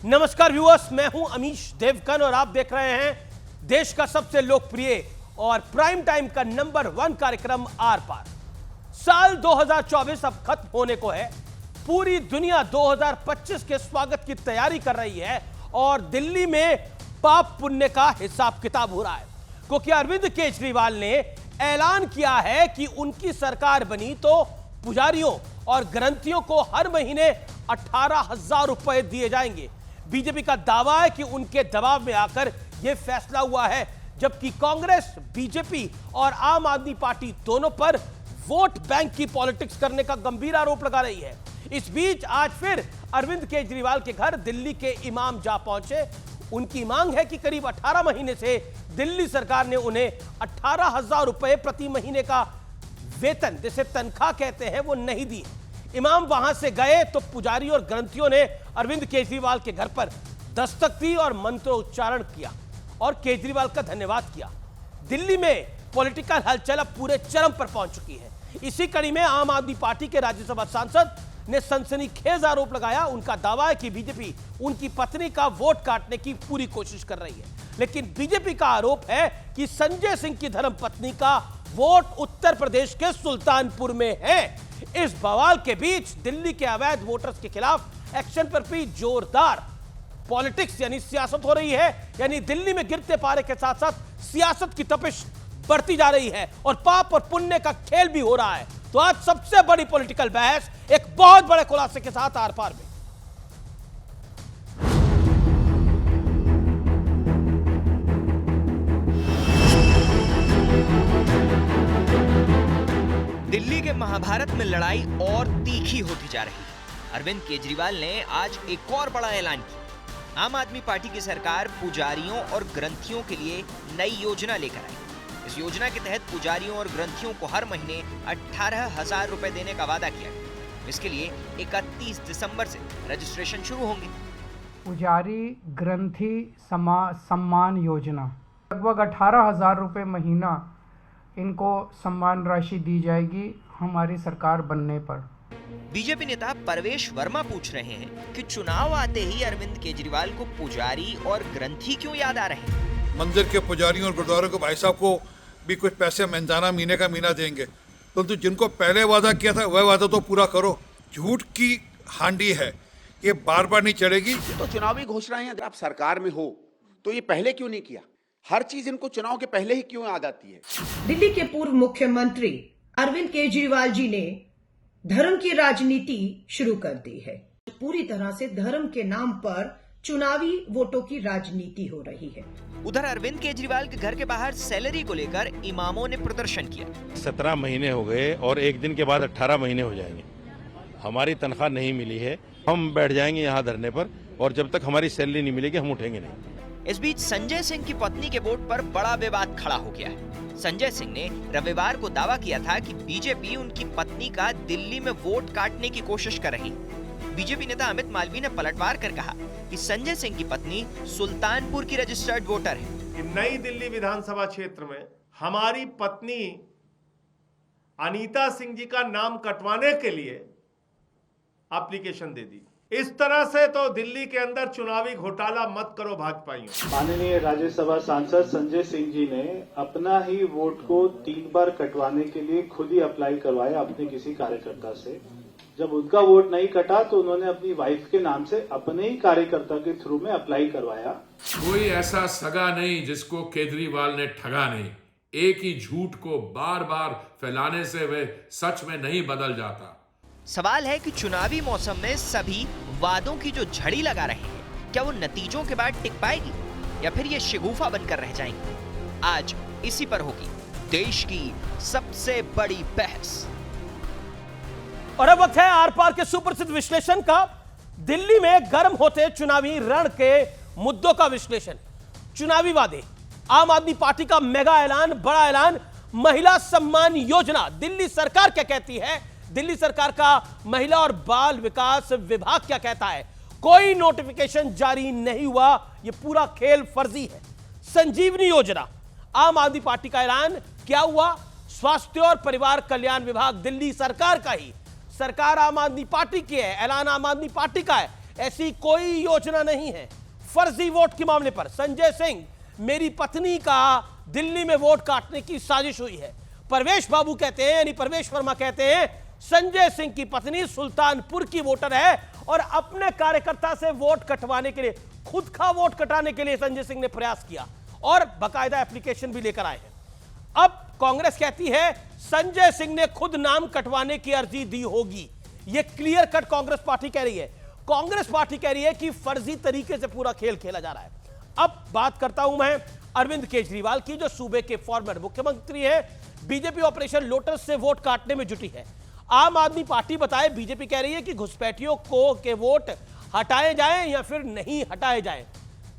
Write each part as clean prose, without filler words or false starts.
नमस्कार व्यूअर्स, मैं हूं अमीश देवगन और आप देख रहे हैं देश का सबसे लोकप्रिय और प्राइम टाइम का नंबर 1 कार्यक्रम आर पार। साल 2024 अब खत्म होने को है। पूरी दुनिया 2025 के स्वागत की तैयारी कर रही है और दिल्ली में पाप पुण्य का हिसाब किताब हो रहा है, क्योंकि अरविंद केजरीवाल ने ऐलान किया है कि उनकी सरकार बनी तो पुजारियों और ग्रंथियों को हर महीने 18,000 रुपए दिए जाएंगे। बीजेपी का दावा है कि उनके दबाव में आकर यह फैसला हुआ है, जबकि कांग्रेस, बीजेपी और आम आदमी पार्टी दोनों पर वोट बैंक की पॉलिटिक्स करने का गंभीर आरोप लगा रही है। इस बीच आज फिर अरविंद केजरीवाल के घर दिल्ली के इमाम जा पहुंचे। उनकी मांग है कि करीब 18 महीने से दिल्ली सरकार ने उन्हें 18,000 रुपए प्रति महीने का वेतन, जिसे तनख्वाह कहते हैं, वो नहीं दी। इमाम वहां से गए तो पुजारी और ग्रंथियों ने अरविंद केजरीवाल के घर पर दस्तक दी और मंत्रोच्चारण किया और केजरीवाल का धन्यवाद किया। दिल्ली में पॉलिटिकल हलचल अब पूरे चरम पर पहुंच चुकी है। इसी कड़ी में आम आदमी पार्टी के राज्यसभा सांसद ने सनसनीखेज आरोप लगाया। उनका दावा है कि बीजेपी उनकी पत्नी का वोट काटने की पूरी कोशिश कर रही है, लेकिन बीजेपी का आरोप है कि संजय सिंह की धर्मपत्नी का वोट उत्तर प्रदेश के सुल्तानपुर में है। इस बवाल के बीच दिल्ली के अवैध वोटर्स के खिलाफ एक्शन पर भी जोरदार पॉलिटिक्स यानी सियासत हो रही है। यानी दिल्ली में गिरते पारे के साथ साथ सियासत की तपिश बढ़ती जा रही है और पाप और पुण्य का खेल भी हो रहा है। तो आज सबसे बड़ी पॉलिटिकल बहस एक बहुत बड़े खुलासे के साथ आर पार में। दिल्ली के महाभारत में लड़ाई और तीखी होती जा रही है। अरविंद केजरीवाल ने आज एक और बड़ा ऐलान किया। आम आदमी पार्टी की सरकार पुजारियों और ग्रंथियों के लिए नई योजना लेकर आई। इस योजना के तहत पुजारियों और ग्रंथियों को हर महीने 18,000 रुपए देने का वादा किया गया। इसके लिए 31 दिसंबर से रजिस्ट्रेशन शुरू होंगे। पुजारी ग्रंथी सम्मान योजना, लगभग 18,000 रुपये महीना इनको सम्मान राशि दी जाएगी हमारी सरकार बनने पर। बीजेपी नेता परवेश वर्मा पूछ रहे हैं कि चुनाव आते ही अरविंद केजरीवाल को पुजारी और ग्रंथी क्यों याद आ रहे हैं। मंदिर के पुजारियों और गुरुद्वारों के भाई साहब को भी कुछ पैसे मंजाना महीने का महीना देंगे, परंतु जिनको पहले वादा किया था वह वादा तो पूरा करो। झूठ की हांडी है, ये बार बार नहीं चढ़ेगी। तो चुनावी घोषणाएं आप सरकार में हो तो ये पहले क्यों नहीं किया? हर चीज इनको चुनाव के पहले ही क्यों याद आती है? दिल्ली के पूर्व मुख्यमंत्री अरविंद केजरीवाल जी ने धर्म की राजनीति शुरू कर दी है। पूरी तरह से धर्म के नाम पर चुनावी वोटों की राजनीति हो रही है। उधर अरविंद केजरीवाल के घर के बाहर सैलरी को लेकर इमामों ने प्रदर्शन किया। 17 महीने हो गए और एक दिन के बाद 18 महीने हो जाएंगे। हमारी तनख्वाह नहीं मिली है, हम बैठ जाएंगे यहाँ धरने पर और जब तक हमारी सैलरी नहीं मिलेगी हम उठेंगे नहीं। इस बीच संजय सिंह की पत्नी के वोट पर बड़ा विवाद खड़ा हो गया है। संजय सिंह ने रविवार को दावा किया था कि बीजेपी उनकी पत्नी का दिल्ली में वोट काटने की कोशिश कर रही है। बीजेपी नेता अमित मालवीय ने पलटवार कर कहा कि संजय सिंह की पत्नी सुल्तानपुर की रजिस्टर्ड वोटर है। नई दिल्ली विधानसभा क्षेत्र में हमारी पत्नी अनीता सिंह जी का नाम कटवाने के लिए एप्लीकेशन दे दी। इस तरह से तो दिल्ली के अंदर चुनावी घोटाला मत करो भाजपाइयों। माननीय राज्यसभा सांसद संजय सिंह जी ने अपना ही वोट को 3 बार कटवाने के लिए खुद ही अप्लाई करवाया अपने किसी कार्यकर्ता से। जब उनका वोट नहीं कटा तो उन्होंने अपनी वाइफ के नाम से अपने ही कार्यकर्ता के थ्रू में अप्लाई करवाया। कोई ऐसा सगा नहीं जिसको केजरीवाल ने ठगा नहीं। एक ही झूठ को बार बार फैलाने से वह सच में नहीं बदल जाता। सवाल है कि चुनावी मौसम में सभी वादों की जो झड़ी लगा रहे हैं, क्या वो नतीजों के बाद टिक पाएगी या फिर ये शिगुफा बनकर रह जाएंगे? आज इसी पर होगी देश की सबसे बड़ी बहस। और अब वक्त है आर पार के सुप्रसिद्ध विश्लेषण का। दिल्ली में गर्म होते चुनावी रण के मुद्दों का विश्लेषण, चुनावी वादे, आम आदमी पार्टी का मेगा ऐलान, बड़ा ऐलान, महिला सम्मान योजना, दिल्ली सरकार क्या कहती है, दिल्ली सरकार का महिला और बाल विकास विभाग क्या कहता है, कोई नोटिफिकेशन जारी नहीं हुआ, यह पूरा खेल फर्जी है। संजीवनी योजना, आम आदमी पार्टी का ऐलान, क्या हुआ? स्वास्थ्य और परिवार कल्याण विभाग दिल्ली सरकार का ही, सरकार आम आदमी पार्टी की है, ऐलान आम आदमी पार्टी का है, ऐसी कोई योजना नहीं है। फर्जी वोट के मामले पर संजय सिंह, मेरी पत्नी का दिल्ली में वोट काटने की साजिश हुई है। परवेश बाबू कहते हैं, यानी परवेश वर्मा कहते हैं, संजय सिंह की पत्नी सुल्तानपुर की वोटर है और अपने कार्यकर्ता से वोट कटवाने के लिए, खुद का वोट कटाने के लिए संजय सिंह ने प्रयास किया और बाकायदा एप्लीकेशन भी लेकर आए हैं। अब कांग्रेस कहती है संजय सिंह ने खुद नाम कटवाने की अर्जी दी होगी। यह क्लियर कट कांग्रेस पार्टी कह रही है। कांग्रेस पार्टी कह रही है कि फर्जी तरीके से पूरा खेल खेला जा रहा है। अब बात करता हूं मैं अरविंद केजरीवाल की, जो सूबे के फॉर्मर मुख्यमंत्री है। बीजेपी ऑपरेशन लोटस से वोट काटने में जुटी है। आम आदमी पार्टी बताए, बीजेपी कह रही है कि घुसपैठियों को के वोट हटाए जाएं या फिर नहीं हटाए जाएं।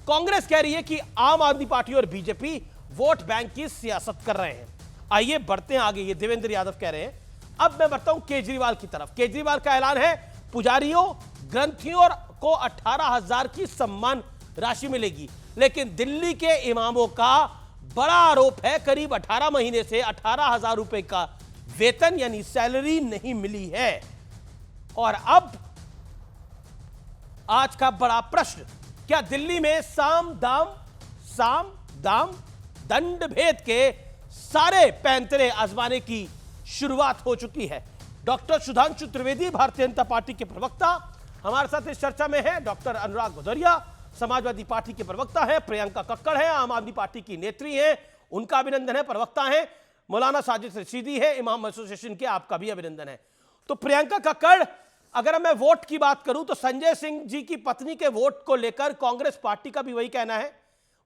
कांग्रेस कह रही है कि आम आदमी पार्टी और बीजेपी वोट बैंक की सियासत कर रहे हैं। आइए बढ़ते हैं आगे, ये देवेंद्र यादव कह रहे हैं। अब मैं बढ़ता हूं केजरीवाल की तरफ। केजरीवाल का ऐलान है पुजारियों, ग्रंथियों को 18,000 की सम्मान राशि मिलेगी, लेकिन दिल्ली के इमामों का बड़ा आरोप है करीब 18 महीने से 18,000 रुपए का वेतन यानी सैलरी नहीं मिली है। और अब आज का बड़ा प्रश्न, क्या दिल्ली में साम दाम दंड भेद के सारे पैंतरे आजमाने की शुरुआत हो चुकी है? डॉक्टर सुधांशु त्रिवेदी, भारतीय जनता पार्टी के प्रवक्ता, हमारे साथ इस चर्चा में है। डॉक्टर अनुराग भदौरिया, समाजवादी पार्टी के प्रवक्ता है। प्रियंका कक्कड़ है, आम आदमी पार्टी की नेत्री है, उनका अभिनंदन है, प्रवक्ता है। मौलाना साजिद रशीदी है, इमाम एसोसिएशन के, आपका भी अभिनंदन है। तो प्रियंका कक्कड़, अगर मैं वोट की बात करूं तो संजय सिंह जी की पत्नी के वोट को लेकर कांग्रेस पार्टी का भी वही कहना है।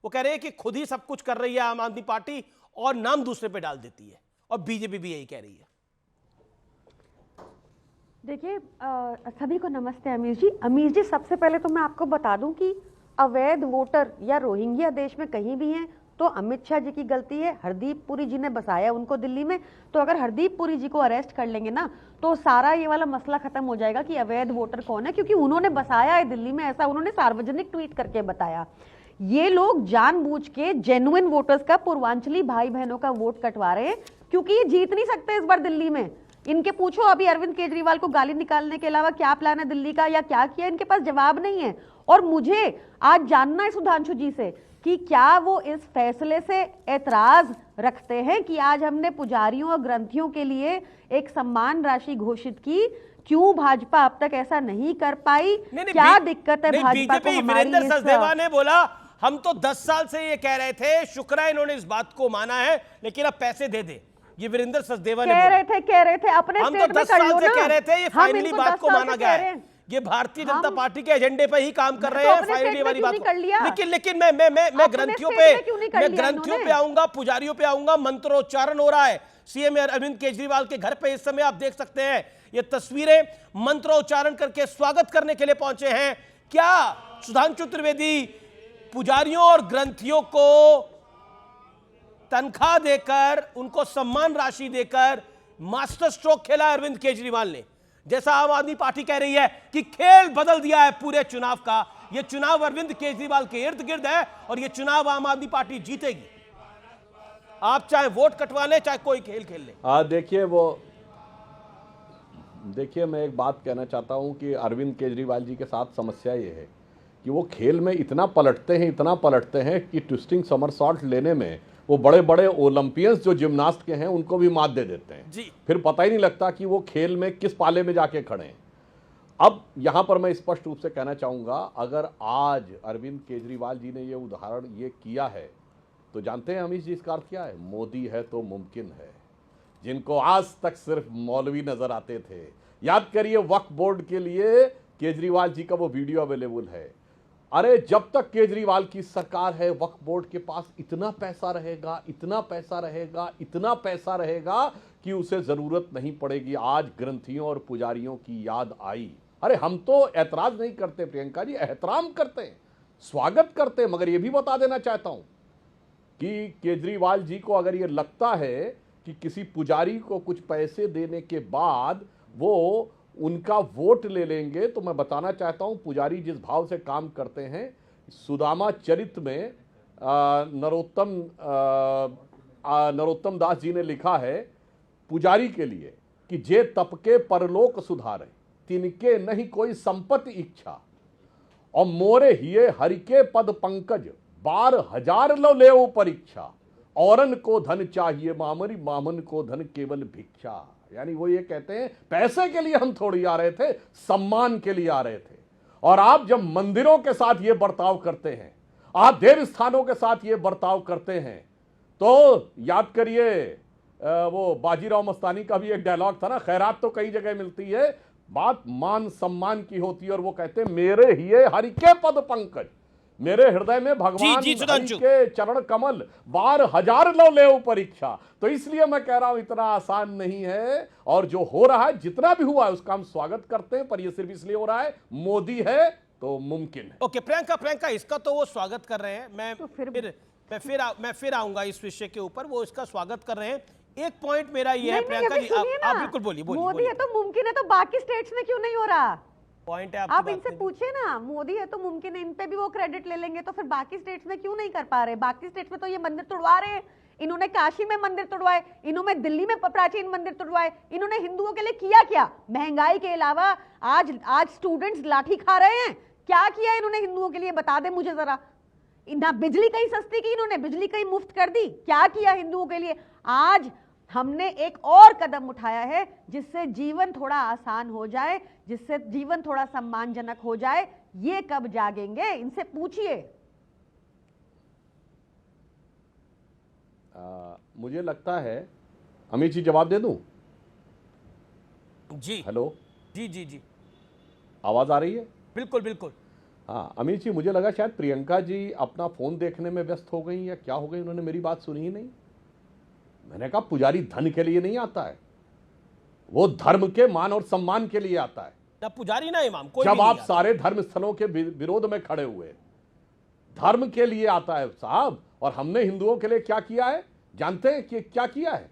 वो कह रहे हैं कि खुद ही सब कुछ कर रही है आम आदमी पार्टी और नाम दूसरे पे डाल देती है, और बीजेपी भी यही कह रही है। देखिए, सभी को नमस्ते अमीर जी। अमीर जी, सबसे पहले तो मैं आपको बता दूं कि अवैध वोटर या रोहिंग्या देश में कहीं भी हैं तो अमित शाह जी की गलती है। हरदीप पुरी जी ने बसाया उनको दिल्ली में, तो अगर हरदीप पुरी जी को अरेस्ट कर लेंगे ना तो सारा ये वाला मसला खत्म हो जाएगा कि अवैध वोटर कौन है, क्योंकि उन्होंने बसाया है दिल्ली में, ऐसा उन्होंने सार्वजनिक ट्वीट करके बताया। ये लोग जानबूझ के जेन्युइन वोटर्स का, पूर्वांचली भाई बहनों का वोट कटवा रहे हैं, क्योंकि ये जीत नहीं सकते इस बार दिल्ली में। इनके पूछो अभी अरविंद केजरीवाल को गाली निकालने के अलावा क्या प्लान है दिल्ली का या क्या किया, इनके पास जवाब नहीं है। और मुझे आज जानना है सुधांशु जी से कि क्या वो इस फैसले से एतराज रखते हैं कि आज हमने पुजारियों और ग्रंथियों के लिए एक सम्मान राशि घोषित की, क्यों भाजपा अब तक ऐसा नहीं कर पाई? क्या दिक्कत है भाजपा को? वीरेंद्र सचदेवा ने बोला हम तो 10 साल से ये कह रहे थे, शुक्र है इन्होंने इस बात को माना है, लेकिन अब पैसे दे दे। ये वीरेंद्र सचदेवा ने कह रहे थे अपने हम तो 10 साल से कह रहे थे, ये फाइनली बात को माना गया है। ये भारतीय जनता पार्टी के एजेंडे पर ही काम कर रहे हैं, फाइनली वाली बात। लेकिन मैं ग्रंथियों पे आऊंगा, पुजारियों पे आऊंगा। मंत्रोच्चारण हो रहा है सीएम अरविंद केजरीवाल के घर पे। इस समय आप देख सकते हैं ये तस्वीरें, मंत्रोच्चारण करके स्वागत करने के लिए पहुंचे हैं। क्या सुधांशु त्रिवेदी, पुजारियों और ग्रंथियों को तनख्वाह देकर, उनको सम्मान राशि देकर मास्टर स्ट्रोक खेला अरविंद केजरीवाल ने? जैसा आम आदमी पार्टी कह रही है कि खेल बदल दिया है पूरे चुनाव का, यह चुनाव अरविंद केजरीवाल के इर्द गिर्द है और यह चुनाव आम आदमी पार्टी जीतेगी। आप चाहे वोट कटवा ले, चाहे कोई खेल खेल ले। देखिए मैं एक बात कहना चाहता हूं कि अरविंद केजरीवाल जी के साथ समस्या ये है कि वो खेल में इतना पलटते हैं कि ट्विस्टिंग समरसॉल्ट लेने में वो बड़े बड़े ओलंपियंस जो जिम्नास्ट के हैं उनको भी मात दे देते हैं जी। फिर पता ही नहीं लगता कि वो खेल में किस पाले में जाके खड़े हैं। अब यहां पर मैं स्पष्ट रूप से कहना चाहूंगा, अगर आज अरविंद केजरीवाल जी ने ये उदाहरण ये किया है तो जानते हैं अमीश जी इसका अर्थ क्या है? मोदी है तो मुमकिन है। जिनको आज तक सिर्फ मौलवी नजर आते थे, याद करिए वक्फ बोर्ड के लिए केजरीवाल जी का वो वीडियो अवेलेबल है। अरे जब तक केजरीवाल की सरकार है वक्फ बोर्ड के पास इतना पैसा रहेगा कि उसे जरूरत नहीं पड़ेगी। आज ग्रंथियों और पुजारियों की याद आई। अरे हम तो ऐतराज नहीं करते प्रियंका जी, एहतराम करते हैं, स्वागत करते हैं। मगर यह भी बता देना चाहता हूं कि केजरीवाल जी को अगर यह लगता है कि किसी पुजारी को कुछ पैसे देने के बाद वो उनका वोट ले लेंगे, तो मैं बताना चाहता हूं पुजारी जिस भाव से काम करते हैं, सुदामा चरित में नरोत्तम दास जी ने लिखा है पुजारी के लिए कि जे तपके परलोक सुधारे, तिनके नहीं कोई संपत्ति इच्छा, और मोरे हिये हरिके पद पंकज 12,000 लो ले परीक्षा, औरन को धन चाहिए मामरी, मामन को धन केवल भिक्षा। यानी वो ये कहते हैं पैसे के लिए हम थोड़ी आ रहे थे, सम्मान के लिए आ रहे थे। और आप जब मंदिरों के साथ ये बर्ताव करते हैं, आप देव स्थानों के साथ ये बर्ताव करते हैं, तो याद करिए वो बाजीराव मस्तानी का भी एक डायलॉग था ना, खैरात तो कई जगह मिलती है, बात मान सम्मान की होती है। और वो कहते हैं मेरे हिये हरि के पद पंकज, मेरे हृदय में भगवान हरि के चरण कमल 12,000 लो ले परीक्षा। तो इसलिए मैं कह रहा हूं इतना आसान नहीं है, और जो हो रहा है जितना भी हुआ है उसका हम स्वागत करते हैं, पर यह सिर्फ इसलिए हो रहा है मोदी है तो मुमकिन है। ओके प्रियंका, इसका तो वो स्वागत कर रहे हैं, मैं फिर आऊंगा इस विषय के ऊपर, वो इसका स्वागत कर रहे हैं। एक पॉइंट मेरा ये है प्रियंका जी, आप बिल्कुल बोलिए। मोदी है तो मुमकिन है, तो बाकी स्टेट्स में क्यों नहीं हो रहा? पॉइंट है आप इनसे पूछिए ना, मोदी है तो मुमकिन है, इन पे भी वो क्रेडिट ले लेंगे, तो फिर बाकी स्टेट्स में क्यों नहीं कर पा रहे? बाकी स्टेट्स में तो ये मंदिर तुड़वा रहे हैं, इन्होंने काशी में मंदिर तुड़वाए, इन्होंने दिल्ली में प्राचीन मंदिर तुड़वाए, इन्होंने हिंदुओं के लिए किया क्या? महंगाई के अलावा आज स्टूडेंट्स लाठी खा रहे हैं, क्या किया इन्होंने हिंदुओं के लिए? बता दे मुझे जरा। ना बिजली कहीं सस्ती की इन्होंने, बिजली कहीं मुफ्त कर दी, क्या किया हिंदुओं के लिए? आज हमने एक और कदम उठाया है जिससे जीवन थोड़ा आसान हो जाए, जिससे जीवन थोड़ा सम्मानजनक हो जाए। ये कब जागेंगे? इनसे पूछिए। मुझे लगता है, अमित जी जवाब दे दूं? जी हेलो, जी आवाज आ रही है? बिल्कुल। हाँ अमित जी, मुझे लगा शायद प्रियंका जी अपना फोन देखने में व्यस्त हो गई या क्या हो गई, उन्होंने मेरी बात सुनी ही नहीं। मैंने कहा पुजारी धन के लिए नहीं आता है, वो धर्म के मान और सम्मान के लिए आता है। ना पुजारी ना इमाम, कोई जब आप सारे धर्म स्थलों के विरोध में खड़े हुए, धर्म के लिए आता है साहब। और हमने हिंदुओं के लिए क्या किया है जानते हैं कि क्या किया है?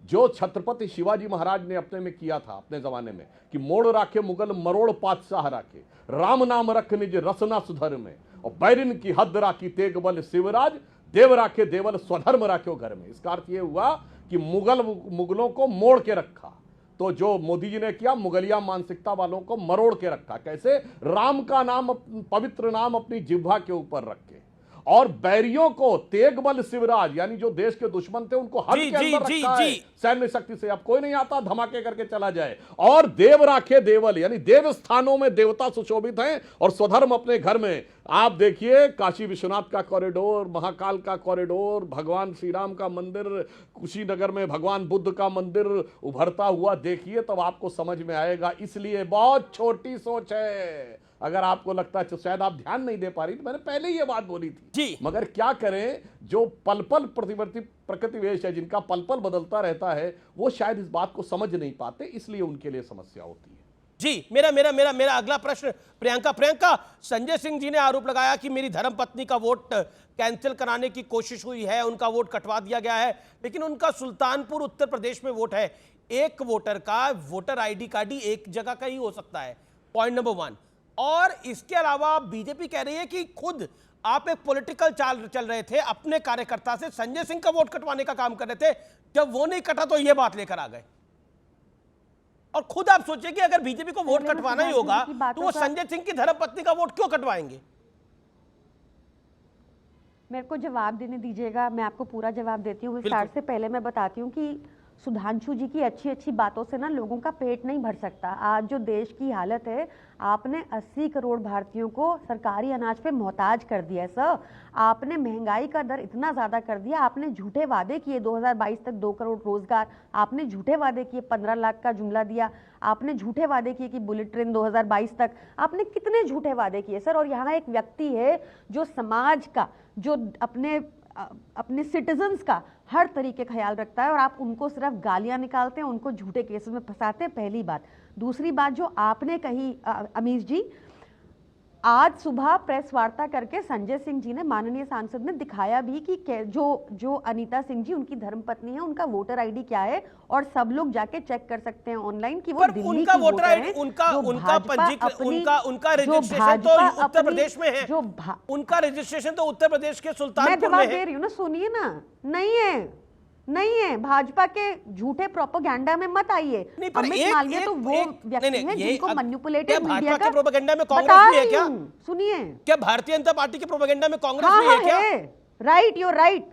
जो छत्रपति शिवाजी महाराज ने अपने में किया था अपने जमाने में, कि मोड़ राखे मुगल मरोड़ पातशाह राखे, राम नाम रख निज रसना सुधर में, और बैरिन की हद राखी तेग बल शिवराज, देव राखे देवल स्वधर्म राख्यो घर में। इसका अर्थ यह हुआ कि मुगलों को मोड़ के रखा। तो जो मोदी जी ने किया, मुगलिया मानसिकता वालों को मरोड़ के रखा। कैसे? राम का नाम, पवित्र नाम अपनी जिह्वा के ऊपर रख के, और बैरियों को तेग बल शिवराज, यानी जो देश के दुश्मन थे उनको हद के अंदर रखा है सैन्य शक्ति से। अब कोई नहीं आता धमाके करके चला जाए। और देव राखे देवल, यानी देव स्थानों में देवता सुशोभित हैं और स्वधर्म अपने घर में। आप देखिए काशी विश्वनाथ का कॉरिडोर, महाकाल का कॉरिडोर, भगवान श्री राम का मंदिर, कुशीनगर में भगवान बुद्ध का मंदिर उभरता हुआ देखिए, तब आपको समझ में आएगा। इसलिए बहुत छोटी सोच है। अगर आपको लगता है तो शायद आप ध्यान नहीं दे पा रही, तो मैंने पहले ही ये बात बोली थी जी। मगर क्या करें, जो पल पल प्रतिवर्ती प्रकृति वेश है, जिनका पल पल बदलता रहता है, वो शायद इस बात को समझ नहीं पाते, इसलिए उनके लिए समस्या होती है। जी मेरा अगला प्रश्न प्रियंका, संजय सिंह जी ने आरोप लगाया कि मेरी धर्मपत्नी का वोट कैंसिल कराने की कोशिश हुई है, उनका वोट कटवा दिया गया है, लेकिन उनका सुल्तानपुर उत्तर प्रदेश में वोट है। एक वोटर का वोटर आईडी कार्ड ही एक जगह का ही हो सकता है, पॉइंट नंबर 1। और इसके अलावा बीजेपी कह रही है कि खुद आप एक पॉलिटिकल चाल चल रहे थे, अपने कार्यकर्ता से संजय सिंह का वोट कटवाने का काम कर रहे थे, जब वो नहीं कटा तो ये बात लेकर आ गए। और खुद आप सोचिए कि अगर बीजेपी को वोट कटवाना ही होगा तो वो संजय सिंह की धर्मपत्नी का वोट क्यों कटवाएंगे? मेरे को जवाब देने दीजिएगा, मैं आपको पूरा जवाब देती हूँ। विस्तार से पहले मैं बताती हूँ कि सुधांशु जी की अच्छी अच्छी बातों से ना लोगों का पेट नहीं भर सकता। आज जो देश की हालत है, आपने 80 करोड़ भारतीयों को सरकारी अनाज पे मोहताज कर दिया है सर। आपने महंगाई का दर इतना ज़्यादा कर दिया, आपने झूठे वादे किए 2022 तक 2 करोड़ रोजगार, आपने झूठे वादे किए 15 लाख का जुमला दिया, आपने झूठे वादे किए कि बुलेट ट्रेन 2022 तक, आपने कितने झूठे वादे किए सर। और यहाँ एक व्यक्ति है जो समाज का, जो अपने सिटीजन्स का हर तरीके का ख्याल रखता है, और आप उनको सिर्फ गालियां निकालते हैं, उनको झूठे केसेस में फंसाते हैं, पहली बात। दूसरी बात जो आपने कही अमीश जी, आज सुबह प्रेस वार्ता करके संजय सिंह जी ने, माननीय सांसद ने दिखाया भी कि जो अनीता सिंह जी उनकी धर्मपत्नी है, उनका वोटर आईडी क्या है, और सब लोग जाके चेक कर सकते हैं ऑनलाइन कि वो दिल्ली उनका की वोटर आईडी, उनका उनका रजिस्ट्रेशन तो उत्तर प्रदेश में है, उनका रजिस्ट्रेशन तो उत्तर प्रदेश के सुल्तानपुर में है। मैं जवाब दे रही हूँ ना, सुनिए ना। नहीं है, नहीं है, भाजपा के झूठे प्रोपेगेंडा में मत आइए। अमित मालवीय तो वो व्यक्ति हैं जिनको मैनिपुलेटेड मीडिया का प्रोपेगेंडा में कांग्रेस भी है क्या? सुनिए, क्या भारतीय जनता पार्टी के प्रोपेगेंडा में कांग्रेस भी है क्या? राइट, यू राइट,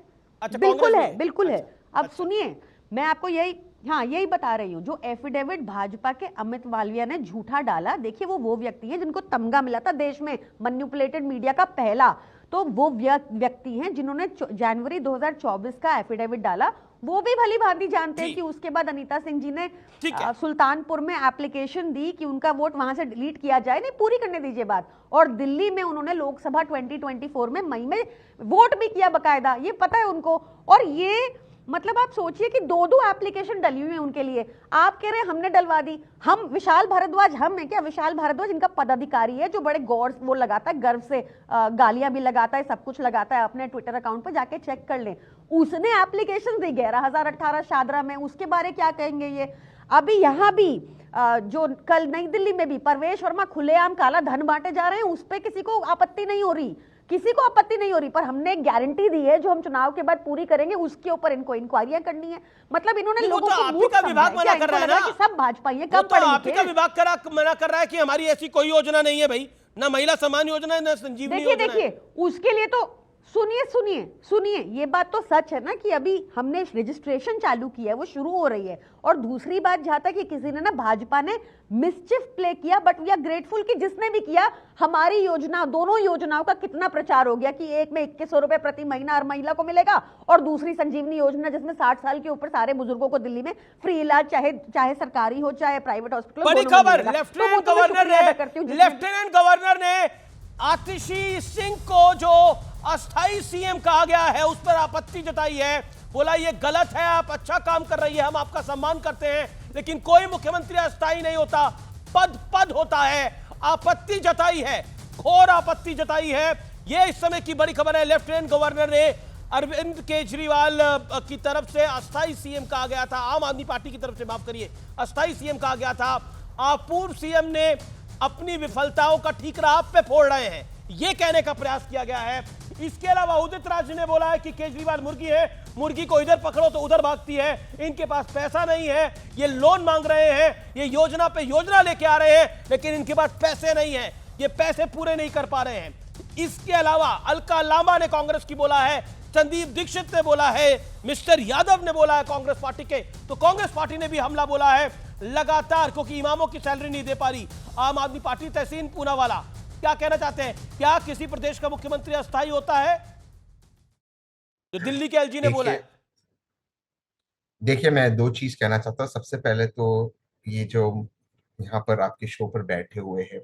अच्छा, बिल्कुल है, है। बिल्कुल है। अब अच्छा। सुनिए, मैं आपको यही बता रही हूँ, जो एफिडेविट भाजपा के अमित मालवीय ने झूठा डाला, देखिए वो व्यक्ति है जिनको तमगा मिला था देश में मैनिपुलेटेड मीडिया का पहला, तो वो व्यक्ति हैं जिन्होंने जनवरी 2024 का एफिडेविट डाला। वो भी भली भांति जानते हैं कि उसके बाद अनीता सिंह जी ने सुल्तानपुर में एप्लीकेशन दी कि उनका वोट वहां से डिलीट किया जाए, नहीं पूरी करने दीजिए बात, और दिल्ली में उन्होंने लोकसभा 2024 में मई में वोट भी किया बकायदा, ये पता है उनको। और ये मतलब आप सोचिए कि 2 एप्लीकेशन डली हुई है उनके लिए, आप कह रहे हैं हमने डलवा दी। हम विशाल भारद्वाज, हम है क्या? विशाल भारद्वाज इनका पदाधिकारी है जो बड़े गौर वो लगाता है, गर्व से गालियां भी लगाता है, सब कुछ लगाता है, अपने ट्विटर अकाउंट पर जाके चेक कर लें। उसने एप्लीकेशन दी 11,018 शादरा में, उसके बारे क्या कहेंगे ये? अभी यहाँ भी जो कल नई दिल्ली में भी परवेश वर्मा खुलेआम काला धन बांटे जा रहे हैं, उस पर किसी को आपत्ति नहीं हो रही, किसी को आपत्ति नहीं हो रही, पर हमने एक गारंटी दी है जो हम चुनाव के बाद पूरी करेंगे, उसके ऊपर इनको इंक्वायरियां करनी है। मतलब इन्होंने लोगों को मूर्ख समझा विभाग मना कर रहा है ना कि सब भाजपा ये कब पढ़े लिखे। आपका विभाग मना कर रहा है कि हमारी ऐसी कोई योजना नहीं है भाई, ना महिला सम्मान योजना है, ना संजीवनी योजना है। देखिए उसके लिए तो सुनिए, ये बात तो सच है ना कि अभी हमने रजिस्ट्रेशन चालू किया है, वो शुरू हो रही है। और दूसरी बात जहां तक कि किसी ने ना भाजपा ने मिसचिफ प्ले किया, बट वी आर ग्रेटफुल कि जिसने भी किया, हमारी योजना, दोनों योजनाओं का कितना प्रचार हो गया कि एक में 2100 रुपए प्रति महीना हर महिला को मिलेगा, और दूसरी संजीवनी योजना जिसमें 60 साल के ऊपर सारे बुजुर्गों को दिल्ली में फ्री इलाज, चाहे सरकारी हो चाहे प्राइवेट हॉस्पिटल। बड़ी खबर, लेफ्टिनेंट गवर्नर ने आतिशी सिंह को जो अस्थाई सीएम कहा गया है उस पर आपत्ति जताई है, बोला ये गलत है, आप अच्छा काम कर रही है, हम आपका सम्मान करते हैं, लेकिन कोई मुख्यमंत्री अस्थाई नहीं होता, पद होता है। आपत्ति जताई है, घोर आपत्ति जताई है। ये इस समय की बड़ी खबर है। लेफ्टिनेंट गवर्नर ने अरविंद केजरीवाल की तरफ से अस्थाई सीएम कहा गया था, आम आदमी पार्टी की तरफ से, माफ करिए, अस्थाई सीएम कहा गया था। पूर्व सीएम ने अपनी विफलताओं का ठीकरा आप पे फोड़ रहे हैं, यह कहने का प्रयास किया गया है। इसके अलावा उदित राज ने बोला है कि केजरीवाल मुर्गी है, मुर्गी को इधर पकड़ो तो उधर भागती है, इनके पास पैसा नहीं है, ये लोन मांग रहे हैं, ये योजना पे योजना लेके आ रहे हैं, लेकिन इनके पास पैसे नहीं है, ये पैसे पूरे नहीं कर पा रहे हैं। इसके अलावा अलका लांबा ने कांग्रेस की बोला है, संदीप दीक्षित ने बोला है, मिस्टर यादव ने बोला है कांग्रेस पार्टी के, तो कांग्रेस पार्टी ने भी हमला बोला है लगातार, क्योंकि इमामों की सैलरी नहीं दे पा रही। आम आदमी पार्टी तहसीन पूनावाला क्या कहना चाहते हैं? क्या किसी प्रदेश का मुख्यमंत्री अस्थायी होता है? जो दिल्ली के एलजी ने बोला है। देखिए, मैं 2 चीज कहना चाहता हूँ। सबसे पहले तो ये जो यहाँ पर आपके शो पर बैठे हुए हैं,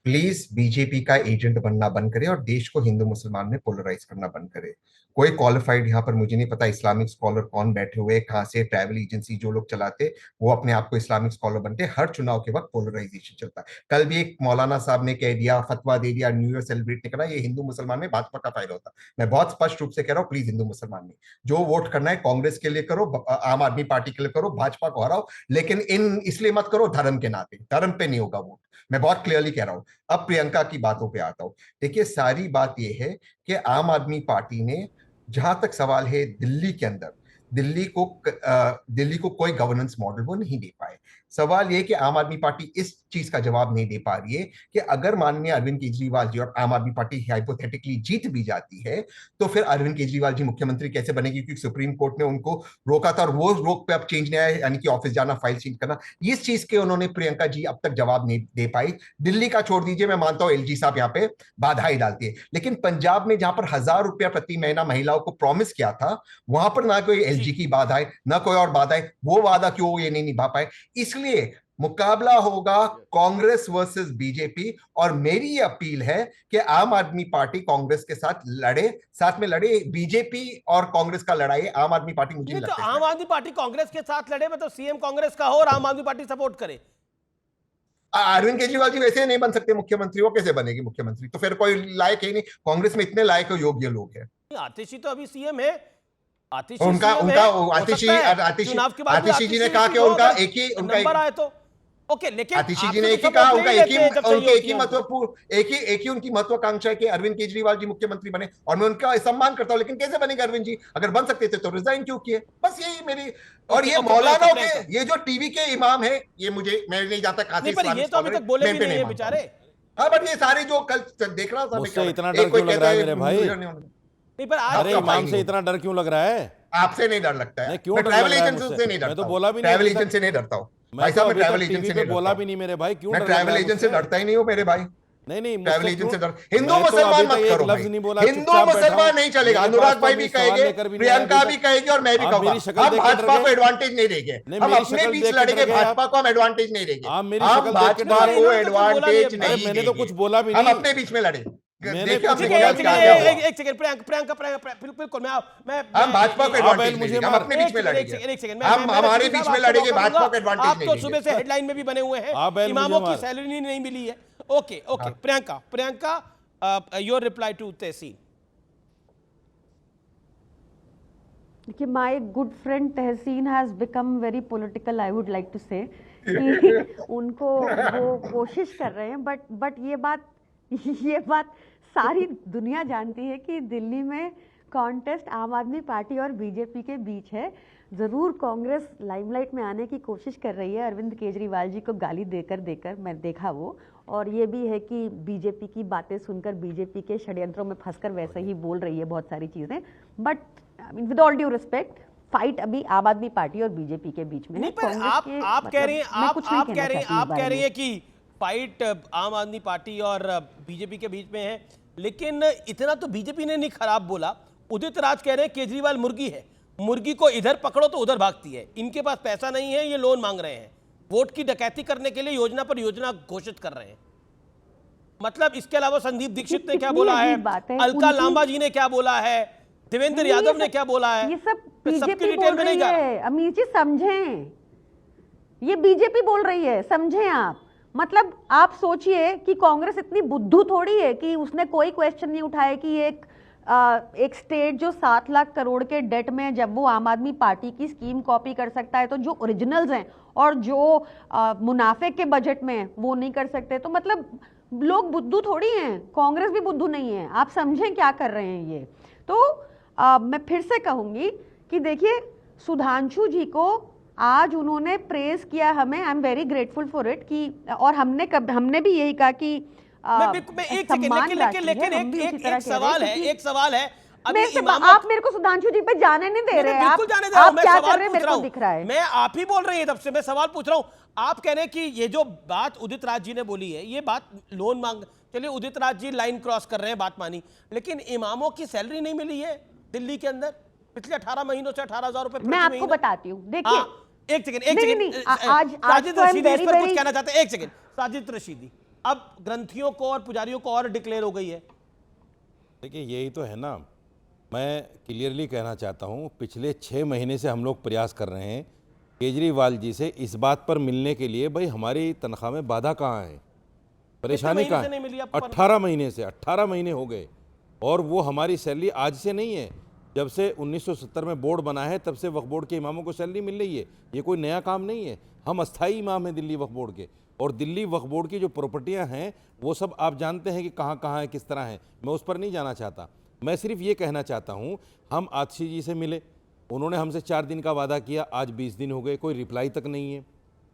प्लीज बीजेपी का एजेंट बनना बंद करे और देश को हिंदू मुसलमान में पोलराइज करना बंद करे। कोई क्वालिफाइड यहाँ पर, मुझे नहीं पता इस्लामिक स्कॉलर कौन बैठे हुए, कहाँ से ट्रैवल एजेंसी जो लोग चलाते वो अपने आप को इस्लामिक स्कॉलर बनते। हर चुनाव के वक्त पोलराइजेशन चलता है। कल भी एक मौलाना साहब ने कह दिया, फतवा दे दिया, न्यू ईयर सेलिब्रेट नहीं करना, ये हिंदू मुसलमान में भाजपा का फायदा होता। मैं बहुत स्पष्ट रूप से कह रहा हूँ, प्लीज हिंदू मुसलमान में जो वोट करना है कांग्रेस के लिए करो, आम आदमी पार्टी के लिए करो, भाजपा को हराओ, लेकिन इसलिए मत करो धर्म के नाते, धर्म पे नहीं होगा वोट। मैं बहुत क्लियरली कह रहा हूं। अब प्रियंका की बातों पे आता हूं। देखिए, सारी बात यह है कि आम आदमी पार्टी ने, जहां तक सवाल है दिल्ली के अंदर, दिल्ली को कोई गवर्नेंस मॉडल वो नहीं दे पाए। सवाल यह कि आम आदमी पार्टी इस चीज का जवाब नहीं दे पा रही है कि अगर माननीय अरविंद केजरीवाल जी और आम आदमी पार्टी हाइपोथेटिकली जीत भी जाती है तो फिर अरविंद केजरीवाल जी मुख्यमंत्री कैसे बनेगी, क्योंकि सुप्रीम कोर्ट ने उनको रोका था और वो रोक पे अब चेंज नहीं आया, यानी कि ऑफिस जाना, फाइल चेंज करना। इस चीज के उन्होंने प्रियंका जी अब तक जवाब नहीं दे पाई। दिल्ली का छोड़ दीजिए, मैं मानता हूं एलजी साहब यहाँ पे बाधाएं डालती है, लेकिन पंजाब में जहां पर 1000 रुपया प्रति महीना महिलाओं को प्रॉमिस किया था, वहां पर ना कोई एलजी की बाधा है ना कोई और बाधा है। वो वादा क्यों ये नहीं निभा पाए? इसलिए मुकाबला होगा कांग्रेस वर्सेस बीजेपी, और मेरी अपील है कि आम आदमी पार्टी कांग्रेस के साथ लड़े, साथ में लड़े। बीजेपी और कांग्रेस का लड़ाई, आम आदमी पार्टी मुझे नहीं लगता। तो आम आदमी पार्टी कांग्रेस के साथ लड़े, मतलब सीएम कांग्रेस का हो और आम आदमी पार्टी सपोर्ट करे। अरविंद केजरीवाल जी वैसे नहीं बन सकते मुख्यमंत्री, वो कैसे बनेगी मुख्यमंत्री? तो फिर कोई लायक है नहीं, कांग्रेस में इतने लायक और योग्य लोग हैं। आतिशी तो अभी सीएम है, आतिशी जी ने कहा कि उनका एक ही, ओके, लेकिन आतिशी जी आपसे ने तो एक ही सब कहा, लोग उनका ले एक लेते हैं जब ही चाहिए उनके होती एक ही है महत्वपूर्ण एक ही उनकी महत्वाकांक्षा है कि अरविंद केजरीवाल जी मुख्यमंत्री बने, और मैं उनका सम्मान करता हूं, लेकिन कैसे बनेंगे अरविंद जी? अगर बन सकते थे तो रिजाइन क्यों किए? बस यही मेरी। और ये मौलानाओं के, ये जो टीवी के इमाम है, ये मैं नहीं जानता कहां से नहीं, पर ये तो अभी तक बोले भी नहीं है बेचारे। हाँ, बट ये सारे जो कल देख रहा था, मुझसे इतना डर क्यों लग रहा है मेरे भाई? नहीं, पर आज अरे इमाम से इतना डर क्यों लग रहा है? आपसे नहीं डर लगता है? क्यों मैं डर ट्रैवल लग रहा है एजेंसी मुझसे? से नहीं डरता, मैं तो बोला भी नहीं ट्रैवल अभी तक। एजेंसी से नहीं डरता हूं मैं भाई तो साहब, मैं अभी ट्रैवल तक एजेंसी टीवी से पे नहीं बोला डरता भी नहीं मेरे भाई, क्यों मैं डर लग रहा ट्रैवल है एजेंसी से मुझसे? डरता ही नहीं हूं मेरे भाई। नहीं ट्रैवल मुझसे एजेंसी से क्यों? डर। हिंदू मैं तो मुसलमान अभी मत तक एक करो लफ्ज भाई, नहीं बोला, हिंदू चुपचाप बैठा मुसलमान हूं। नहीं चलेगा। मेरे अनुराग पास भाई तो भी अभी सवाल कहेंगे, लेकर भी नहीं आए प्रियंका अभी भी तक। कहेगी, और मैं भी आप कहूंगा, मेरी शक्ल हम देख के डर भाजपा को गए? एडवांटेज नहीं देंगे, नहीं, हम मेरी अपने शक्ल बीच देख के लड़ेंगे, डर गए आप। भाजपा को हम एडवांटेज नहीं देंगे, आप मेरी हम शक्ल देख के डर भाजपा गए? को एडवांटेज अरे नहीं मैंने तो देंगे, कुछ बोला भी हम नहीं। अपने बीच में लड़ेंगे। मैंने देखिए कुछ हमने बोला क्या भी क्या नहीं। हुआ। एक सेकंड, प्रियंका बिल्कुल, हम भाजपा को एडवांटेज नहीं देंगे, हम अपने बीच में लड़ेंगे, हम हमारे बीच में लड़ेंगे, भाजपा को एडवांटेज आप नहीं तो देंगे। सुबह से हेडलाइन में भी बने हुए हैं, आप बैल इमामों मुझे की मार। सैलरी नहीं मिली है। Okay, Priyanka, your reply to Tahseen. देखिए, my good friend Tahseen has become very political, I would like to say कि उनको वो कोशिश कर रहे हैं, बट ये बात सारी दुनिया जानती है कि दिल्ली में कॉन्टेस्ट आम आदमी पार्टी और बीजेपी के बीच है। ज़रूर कांग्रेस लाइमलाइट में आने की कोशिश कर रही है, अरविंद केजरीवाल जी को गाली देकर मैं देखा वो, और ये भी है कि बीजेपी की बातें सुनकर बीजेपी के षड्यंत्रों में फंसकर वैसे ही बोल रही है बहुत सारी चीज़ें। But with all due respect, fight अभी आम आदमी पार्टी और बीजेपी के बीच में है। नहीं, पर आप कह रहे हैं कि फाइट आम आदमी पार्टी और बीजेपी के बीच में है, लेकिन इतना तो बीजेपी ने नहीं खराब बोला। उदित राज कह रहे हैं केजरीवाल मुर्गी है, मुर्गी को इधर पकड़ो तो उधर भागती है, इनके पास पैसा नहीं है, ये लोन मांग रहे हैं, वोट की डकैती करने के लिए योजना पर योजना घोषित कर रहे हैं। मतलब इसके अलावा संदीप दीक्षित ने क्या बोला है, अलका लांबा जी ने क्या बोला है, देवेंद्र यादव ने क्या बोला है, ये सब सबकी बीजेपी डिटेल बोल में नहीं रही जा रहा। है। अमीर जी समझें, ये बीजेपी बोल रही है, समझें आप। मतलब आप सोचिए कि कांग्रेस इतनी बुद्धू थोड़ी है कि उसने कोई क्वेश्चन नहीं उठाया कि एक स्टेट जो 7 लाख करोड़ के डेट में, जब वो आम आदमी पार्टी की स्कीम कॉपी कर सकता है, तो जो ओरिजिनल्स हैं और जो मुनाफे के बजट में वो नहीं कर सकते, तो मतलब लोग बुद्धू थोड़ी हैं, कांग्रेस भी बुद्धू नहीं है। आप समझें क्या कर रहे हैं ये। तो मैं फिर से कहूंगी कि देखिए, सुधांशु जी को आज उन्होंने प्रेज किया हमें, I am very grateful for it, कि और हमने भी यही कहा कि एक सवाल है अभी आप मेरे को सुधांशु जी पे जाने नहीं दे रहे हैं। आप क्या कर रहे हैं मेरे को दिख रहा है। मैं आप ही बोल रही है तब से, मैं सवाल पूछ रहा हूं। आप कह रहे हैं कि ये जो बात उदित राज जी ने बोली है, ये बात लोन मांग, चलिए उदित राज जी लाइन क्रॉस कर रहे हैं, बात मानी, लेकिन इमामों की सैलरी नहीं मिली है दिल्ली के अंदर पिछले 18 महीनों से 18,000 रुपए। मैं आपको बताती हूँ, देखिए एक सेकंड साजिद रशीदी इस पर कुछ कहना चाहते हैं। एक सेकंड, साजिद रशीदी, अब ग्रंथियों को और पुजारियों को और डिक्लेयर हो गई है। देखिए यही तो है ना, मैं क्लियरली कहना चाहता हूँ, पिछले 6 महीने से हम लोग प्रयास कर रहे हैं केजरीवाल जी से इस बात पर मिलने के लिए, भाई हमारी तनख्वाह में बाधा कहाँ है, परेशानी कहाँ है। 18 महीने से 18 महीने हो गए, और वो हमारी सैलरी आज से नहीं है, जब से 1970 में बोर्ड बना है तब से वक्फ बोर्ड के इमामों को सैलरी मिल रही है। ये कोई नया काम नहीं है। हम अस्थाई इमाम हैं दिल्ली वक्फ बोर्ड के, और दिल्ली वक्फ बोर्ड की जो प्रॉपर्टियां हैं वो सब आप जानते हैं कि कहाँ कहाँ है, किस तरह है। मैं उस पर नहीं जाना चाहता, मैं सिर्फ ये कहना चाहता हूँ, हम आतिशी जी से मिले, उन्होंने हमसे 4 दिन का वादा किया, आज 20 दिन हो गए, कोई रिप्लाई तक नहीं है।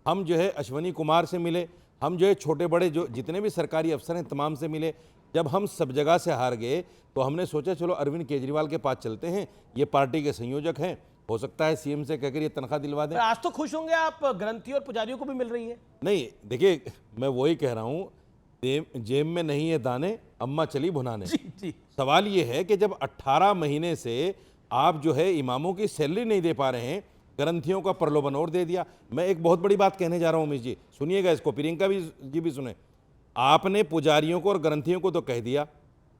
हम जो है अश्वनी कुमार से मिले, हम जो है छोटे बड़े जो जितने भी सरकारी अफसर हैं तमाम से मिले। जब हम सब जगह से हार गए तो हमने सोचा चलो अरविंद केजरीवाल के पास चलते हैं, ये पार्टी के संयोजक हैं, हो सकता है सीएम से कहकर ये तनख्वाह दिलवा दें। आज तो खुश होंगे आप, ग्रंथी और पुजारियों को भी मिल रही है। नहीं देखिए, मैं वही कह रहा हूँ, जेब में नहीं है दाने, अम्मा चली भुनाने। जी। सवाल ये है कि जब 18 महीने से आप जो है इमामों की सैलरी नहीं दे पा रहे हैं, ग्रंथियों का प्रलोभन और दे दिया। मैं एक बहुत बड़ी बात कहने जा रहा हूँ उमेश जी, सुनिएगा इसको, प्रियंका जी भी सुने। आपने पुजारियों को और ग्रंथियों को तो कह दिया,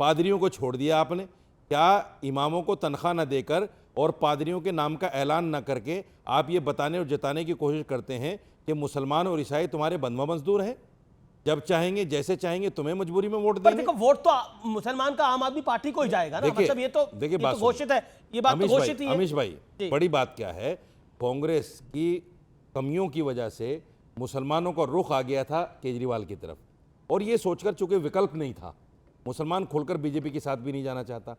पादरियों को छोड़ दिया आपने। क्या इमामों को तनख्वाह न देकर और पादरियों के नाम का ऐलान न करके आप ये बताने और जताने की कोशिश करते हैं कि मुसलमान और ईसाई तुम्हारे बंधुआ मजदूर हैं, जब चाहेंगे जैसे चाहेंगे तुम्हें मजबूरी में वोट देंगे। देखो, वोट तो मुसलमान का आम आदमी पार्टी को ही जाएगा ना, मतलब ये तो घोषित है, ये बात तो घोषित ही है। अमीश भाई, बड़ी बात क्या है, कांग्रेस की कमियों की वजह से मुसलमानों का रुख आ गया था केजरीवाल की तरफ, और ये सोचकर चूंकि विकल्प नहीं था, मुसलमान खोलकर बीजेपी के साथ भी नहीं जाना चाहता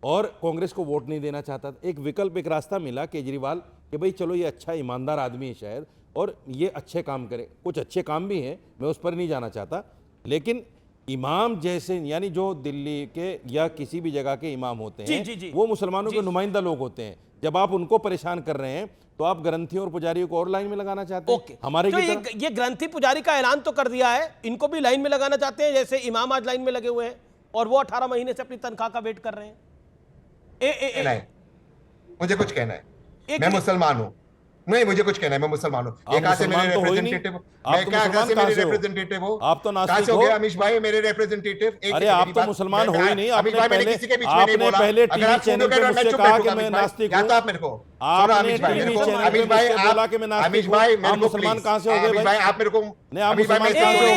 और कांग्रेस को वोट नहीं देना चाहता था, एक विकल्प, एक रास्ता मिला केजरीवाल कि भाई चलो ये अच्छा ईमानदार आदमी है शायद और ये अच्छे काम करे। कुछ अच्छे काम भी हैं, मैं उस पर नहीं जाना चाहता, लेकिन इमाम जैसे यानी जो दिल्ली के या किसी भी जगह के इमाम होते हैं वो मुसलमानों के नुमाइंदा लोग होते हैं। जब आप उनको परेशान कर रहे हैं तो आप ग्रंथियों और पुजारियों को और लाइन में लगाना चाहते हैं। हमारे तो ये ग्रंथी पुजारी का ऐलान तो कर दिया है, इनको भी लाइन में लगाना चाहते हैं, जैसे इमाम आज लाइन में लगे हुए हैं और वो 18 महीने से अपनी तनख्वाह का वेट कर रहे हैं। मुझे कुछ कहना है, मैं मुसलमान हूं। नहीं, मुझे कुछ कहना है, मैं मुसलमान हूं। एक से मेरे रिप्रेजेंटेटिव, मैं क्या से मेरे रिप्रेजेंटेटिव हो? आप तो नास्तिक हो। अमीश भाई मेरे रिप्रेजेंटेटिव। अरे आप तो मुसलमान हो ही नहीं। आपने पहले टीवी चैनल पे मुझसे कहा कि मैं नास्तिक हूं। आप मेरे को आपने टीवी चैनल पे मुझसे बोला कि मैं नास्तिक हूं। आप मुसलमान कहां से हो गए भाई? आप मेरे को नहीं, आप मुसलमान कहां से हो गए?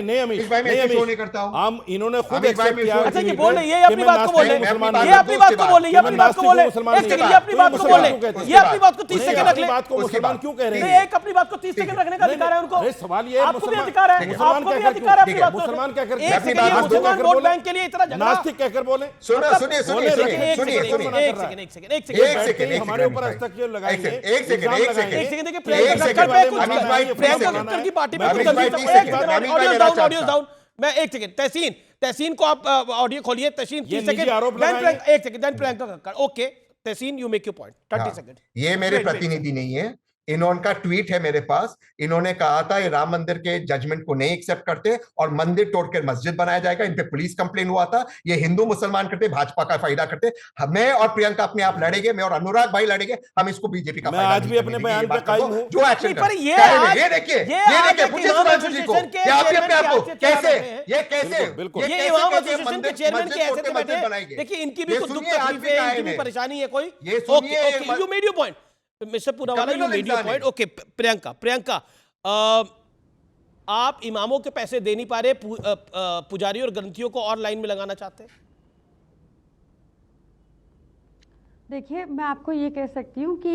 नहीं अमीश, नहीं करता हूं। हम इन्होंने खुद एक्सेप्ट किया। अच्छा ये बोल रहे, ये अपनी बात को बोले, ये अपनी बात को बोले, ये अपनी बात को बोले, एक सेकंड, ये अपनी बात को बोले, ये अपनी बात को 30 सेकंड रख ले। बात को मुसलमान क्यों कह रहे हैं? एक अपनी बात को 30 सेकंड रखने का अधिकार है उनको। सवाल ये आपको भी अधिकार है, आपको भी अधिकार है अपनी बात को। मुसलमान क्या करते हैं? मुसलमान वोट बैंक के लिए इतना झगड़ा, नास्तिक कहकर बोले। सुनिए, हमारे ऊपर हस्तक्षेप लगाएंगे। एक सेकंड देखिए प्रियंका खट्टर की पार्टी पे ऑडियो डाउन। मैं एक सेकंड, तहसीन को आप ऑडियो खोलिए। तहसीन 30 सेकंड, एक second, then Priyanka Khattar. Okay Tehseen, you make your point, 30 second. ये मेरे प्रतिनिधि नहीं है, इन्होंने ट्वीट है मेरे पास। इन्होंने कहा था ये राम मंदिर के जजमेंट को नहीं एक्सेप्ट करते और मंदिर तोड़कर मस्जिद बनाया जाएगा। इन पे पुलिस कंप्लेन हुआ था। ये हिंदू मुसलमान करते, भाजपा का फायदा करते। मैं और प्रियंका अपने आप लड़ेंगे, मैं और अनुराग भाई लड़ेंगे। हम इसको बीजेपी का मैं आज भी अपने बयान पे कायम हूं। जो एक्शन पर ये देखिए पूछिए सुधांशु जी को, क्या आप अपने आप को कैसे ये इमाम एसोसिएशन के चेयरमैन के ऐसे बैठे। देखिए इनकी भी कुछ दुख तकलीफ है, इनकी भी परेशानी है कोई। Okay, you made your point mister Poonawalla, you made your point. Okay Priyanka, आप इमामों के पैसे दे नहीं पा रहे, पुजारी और ग्रंथियों को और लाइन में लगाना चाहते हैं। देखिए मैं आपको ये कह सकती हूँ कि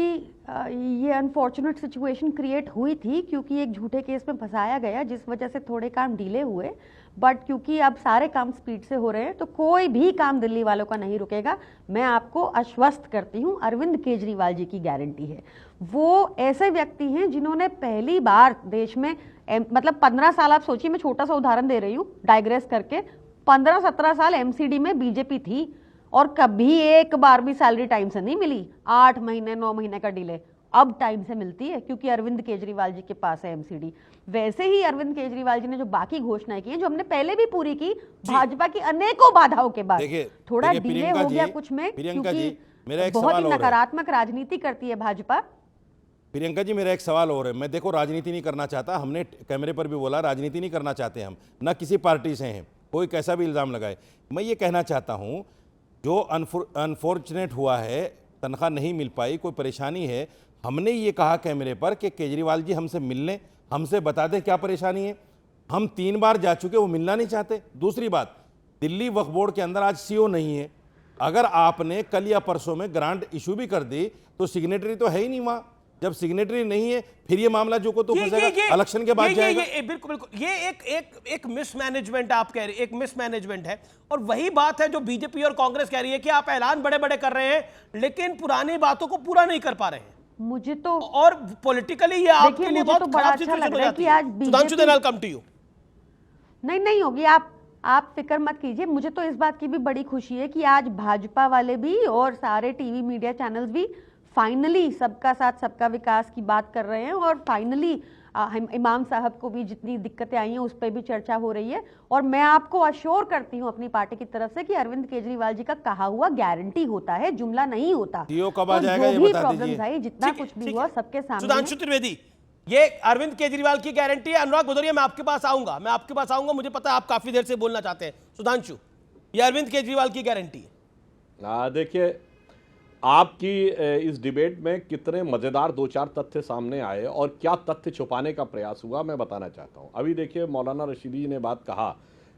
ये अनफॉर्चुनेट सिचुएशन क्रिएट हुई थी क्योंकि एक झूठे केस में फंसाया गया जिस वजह से थोड़े काम डिले हुए। बट क्योंकि अब सारे काम स्पीड से हो रहे हैं तो कोई भी काम दिल्ली वालों का नहीं रुकेगा। मैं आपको आश्वस्त करती हूँ, अरविंद केजरीवाल जी की गारंटी है। वो ऐसे व्यक्ति हैं जिन्होंने पहली बार देश में मतलब 15 साल, आप सोचिए, मैं छोटा सा उदाहरण दे रही हूँ डाइग्रेस करके, 15-17 साल एमसीडी में बीजेपी थी और कभी एक बार भी सैलरी टाइम से नहीं मिली। 8 महीने 9 महीने का डिले अब टाइम से मिलती है क्योंकि अरविंद केजरीवाल जी के पास है एमसीडी। वैसे ही अरविंद केजरीवाल जी ने जो बाकी घोषणाएं की हैं, जो हमने पहले भी पूरी की, भाजपा की अनेकों बाधाओं के बाद थोड़ा डिले हो गया कुछ में क्योंकि बहुत ही नकारात्मक राजनीति करती है भाजपा। प्रियंका जी, मेरा एक सवाल और है। मैं देखो राजनीति नहीं करना चाहता, हमने कैमरे पर भी बोला राजनीति नहीं करना चाहते हम, ना किसी पार्टी से हैं, कोई कैसा भी इल्ज़ाम लगाए। मैं ये कहना चाहता हूँ जो अनफॉर्चुनेट हुआ है, तनख्वाह नहीं मिल पाई, कोई परेशानी है, हमने ये कहा कैमरे पर कि केजरीवाल जी हमसे मिलने, हमसे बता दें क्या परेशानी है। हम 3 बार जा चुके, वो मिलना नहीं चाहते। दूसरी बात, दिल्ली वक्फ बोर्ड के अंदर आज सीओ नहीं है। अगर आपने कल या परसों में ग्रांट इशू भी कर दी तो सिग्नेटरी तो है ही नहीं वहाँ। जब सिग्नेटरी नहीं है फिर ये मामला जो को तो फंसेगा, इलेक्शन के बाद जाएगा। बिल्कुल, ये एक मिसमैनेजमेंट आप कह रहे हैं, एक मिसमैनेजमेंट है। और वही बात है जो बीजेपी और कांग्रेस कह रही है कि आप ऐलान बड़े बड़े कर रहे हैं लेकिन पुरानी बातों को पूरा नहीं कर पा रहे हैं। मुझे तो और पॉलिटिकली ये आपके लिए बहुत खराब सिचुएशन हो जाती है। Sudhanshu then I will come to you. नहीं होगी, आप फिक्र मत कीजिए। मुझे तो इस बात की भी बड़ी खुशी है कि आज भाजपा वाले भी और सारे टीवी मीडिया चैनल्स भी फाइनली सबका साथ सबका विकास की बात कर रहे हैं और फाइनली इमाम साहब को भी जितनी दिक्कतें आई हैं उस पर भी चर्चा हो रही है। और मैं आपको अश्योर करती हूं अपनी पार्टी की तरफ से कि अरविंद केजरीवाल जी का कहा हुआ गारंटी होता है, जुमला नहीं होता। कब आ जाएगा ये बता प्रॉब्लम्स आई, जितना कुछ भी हुआ सबके सामने। सुधांशु त्रिवेदी, ये अरविंद केजरीवाल की गारंटी है। अनुराग भदौरिया, मैं आपके पास आऊंगा, मुझे पता है आप काफी देर से बोलना चाहते हैं। सुधांशु, ये अरविंद केजरीवाल की गारंटी है। देखिए, आपकी इस डिबेट में कितने मज़ेदार 2-4 तथ्य सामने आए और क्या तथ्य छुपाने का प्रयास हुआ मैं बताना चाहता हूं। अभी देखिए, मौलाना रशीदी जी ने बात कहा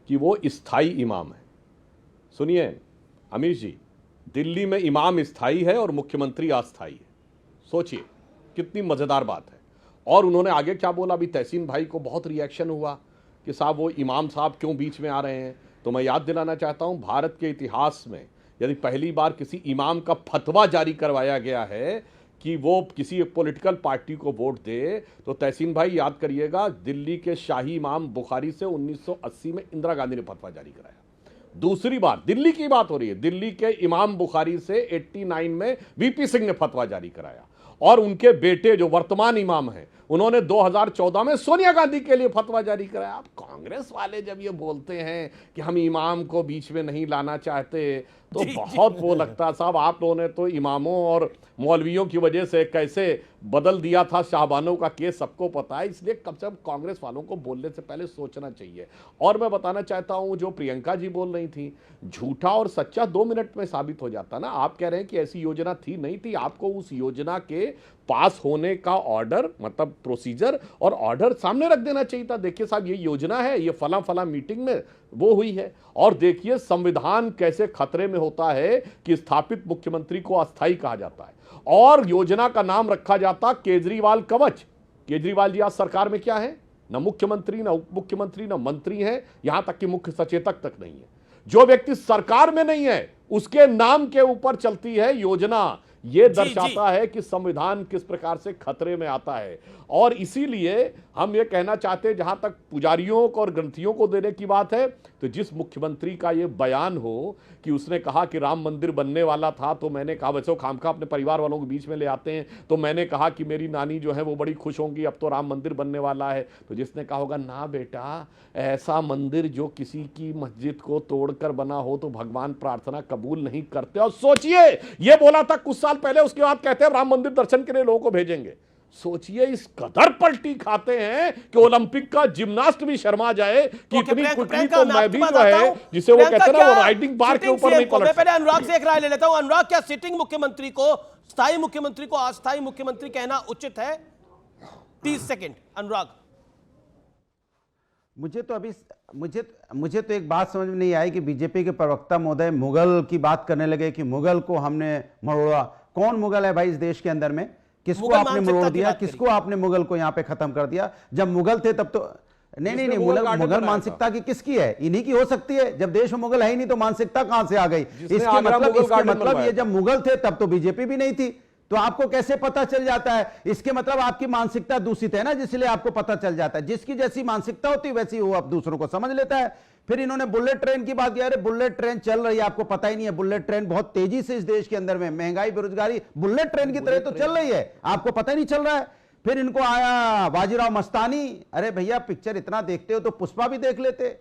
कि वो स्थायी इमाम है। सुनिए अमीश जी, दिल्ली में इमाम स्थायी है और मुख्यमंत्री अस्थायी है। सोचिए कितनी मज़ेदार बात है। और उन्होंने आगे क्या बोला, अभी तहसीन भाई को बहुत रिएक्शन हुआ कि साहब वो इमाम साहब क्यों बीच में आ रहे हैं। तो मैं याद दिलाना चाहता हूं, भारत के इतिहास में यदि पहली बार किसी इमाम का फतवा जारी करवाया गया है कि वो किसी एक पॉलिटिकल पार्टी को वोट दे, तो तहसीन भाई याद करिएगा, दिल्ली के शाही इमाम बुखारी से 1980 में इंदिरा गांधी ने फतवा जारी कराया। दूसरी बार दिल्ली की बात हो रही है, दिल्ली के इमाम बुखारी से 89 में वीपी सिंह ने फतवा जारी कराया, और उनके बेटे जो वर्तमान इमाम हैं उन्होंने 2014 में सोनिया गांधी के लिए फतवा जारी कराया। अब कांग्रेस वाले जब ये बोलते हैं कि हम इमाम को बीच में नहीं लाना चाहते, तो बहुत वो लगता है साहब आप लोगों ने तो इमामों और मौलवियों की वजह से कैसे बदल दिया था शाहबानों का केस, सबको पता है। इसलिए कम से कम कांग्रेस वालों को बोलने से पहले सोचना चाहिए। और मैं बताना चाहता हूं, जो प्रियंका जी बोल रही थी, झूठा और सच्चा 2 मिनट में साबित हो जाता ना। आप कह रहे हैं कि ऐसी योजना थी, नहीं थी, आपको उस योजना के पास होने का ऑर्डर, मतलब प्रोसीजर और ऑर्डर सामने रख देना चाहिए था। देखिए साहब ये योजना है, ये फला फला मीटिंग में वो हुई है, और देखिए संविधान कैसे खतरे में होता है कि स्थापित मुख्यमंत्री को अस्थायी कहा जाता है, और योजना का नाम रखा जाता केजरीवाल कवच। केजरीवाल जी आज सरकार में क्या है, न मुख्यमंत्री, न उप मुख्यमंत्री, न मंत्री है, यहां तक कि मुख्य सचेतक तक नहीं है। जो व्यक्ति सरकार में नहीं है उसके नाम के ऊपर चलती है योजना। ये दर्शाता है कि संविधान किस प्रकार से खतरे में आता है। और इसीलिए हम ये कहना चाहते हैं, जहां तक पुजारियों को और ग्रंथियों को देने की बात है, तो जिस मुख्यमंत्री का ये बयान हो कि उसने कहा कि राम मंदिर बनने वाला था, तो मैंने कहा, वैसे वो खामखा अपने परिवार वालों के बीच में ले आते हैं, तो मैंने कहा कि मेरी नानी जो है वो बड़ी खुश होंगी, अब तो राम मंदिर बनने वाला है। तो जिसने कहा होगा ना बेटा, ऐसा मंदिर जो किसी की मस्जिद को तोड़कर बना हो तो भगवान प्रार्थना कबूल नहीं करते। और सोचिए, ये बोला था कुछ साल पहले, उसके बाद कहते हैं राम मंदिर दर्शन के लिए लोगों को भेजेंगे। सोचिए इस कदर पलटी खाते हैं कि ओलंपिक का जिम्नास्ट भी शर्मा जाए कि इतनी कुटनी तो मैं भी जो है, जिसे वो कहते हैं ना, वो राइडिंग बार के ऊपर नहीं पलट। पहले अनुराग से एक राय ले लेता हूं। अनुराग, क्या सिटिंग मुख्यमंत्री को स्थायी मुख्यमंत्री को अस्थायी मुख्यमंत्री कहना उचित है? 30 सेकंड अनुराग। मुझे तो एक बात समझ में नहीं आई कि बीजेपी के प्रवक्ता महोदय मुगल की बात करने लगे कि मुगल को हमने मरोड़ा। कौन मुगल है भाई इस देश के अंदर में? किसको आपने मरोड़ दिया? किसको आपने मुगल को यहां पे खत्म कर दिया? जब मुगल थे तब तो नहीं, मुगल मानसिकता की किसकी है? इन्हीं की हो सकती है। जब देश में मुगल है ही नहीं तो मानसिकता कहां से आ गई? इसके मतलब ये जब मुगल थे तब तो बीजेपी भी नहीं थी, तो आपको कैसे पता चल जाता है? इसके मतलब आपकी मानसिकता दूषित है ना, जिसलिए आपको पता चल जाता है। जिसकी जैसी मानसिकता होती है वैसी वो अब दूसरों को समझ लेता है। फिर इन्होंने बुलेट ट्रेन की बात किया। अरे बुलेट ट्रेन चल रही है, आपको पता ही नहीं है? बुलेट ट्रेन बहुत तेजी से इस देश के अंदर में, महंगाई बेरोजगारी बुलेट ट्रेन की तरह तो चल रही है, आपको पता ही नहीं चल रहा है। फिर इनको आया बाजीराव मस्तानी। अरे भैया पिक्चर इतना देखते हो तो पुष्पा भी देख लेते,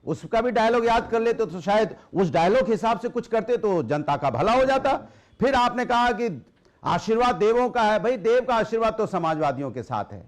उसका भी डायलॉग याद कर लेते तो शायद उस डायलॉग के हिसाब से कुछ करते तो जनता का भला हो जाता। फिर आपने कहा कि आशीर्वाद देवों का है। भाई देव का आशीर्वाद तो समाजवादियों के साथ है,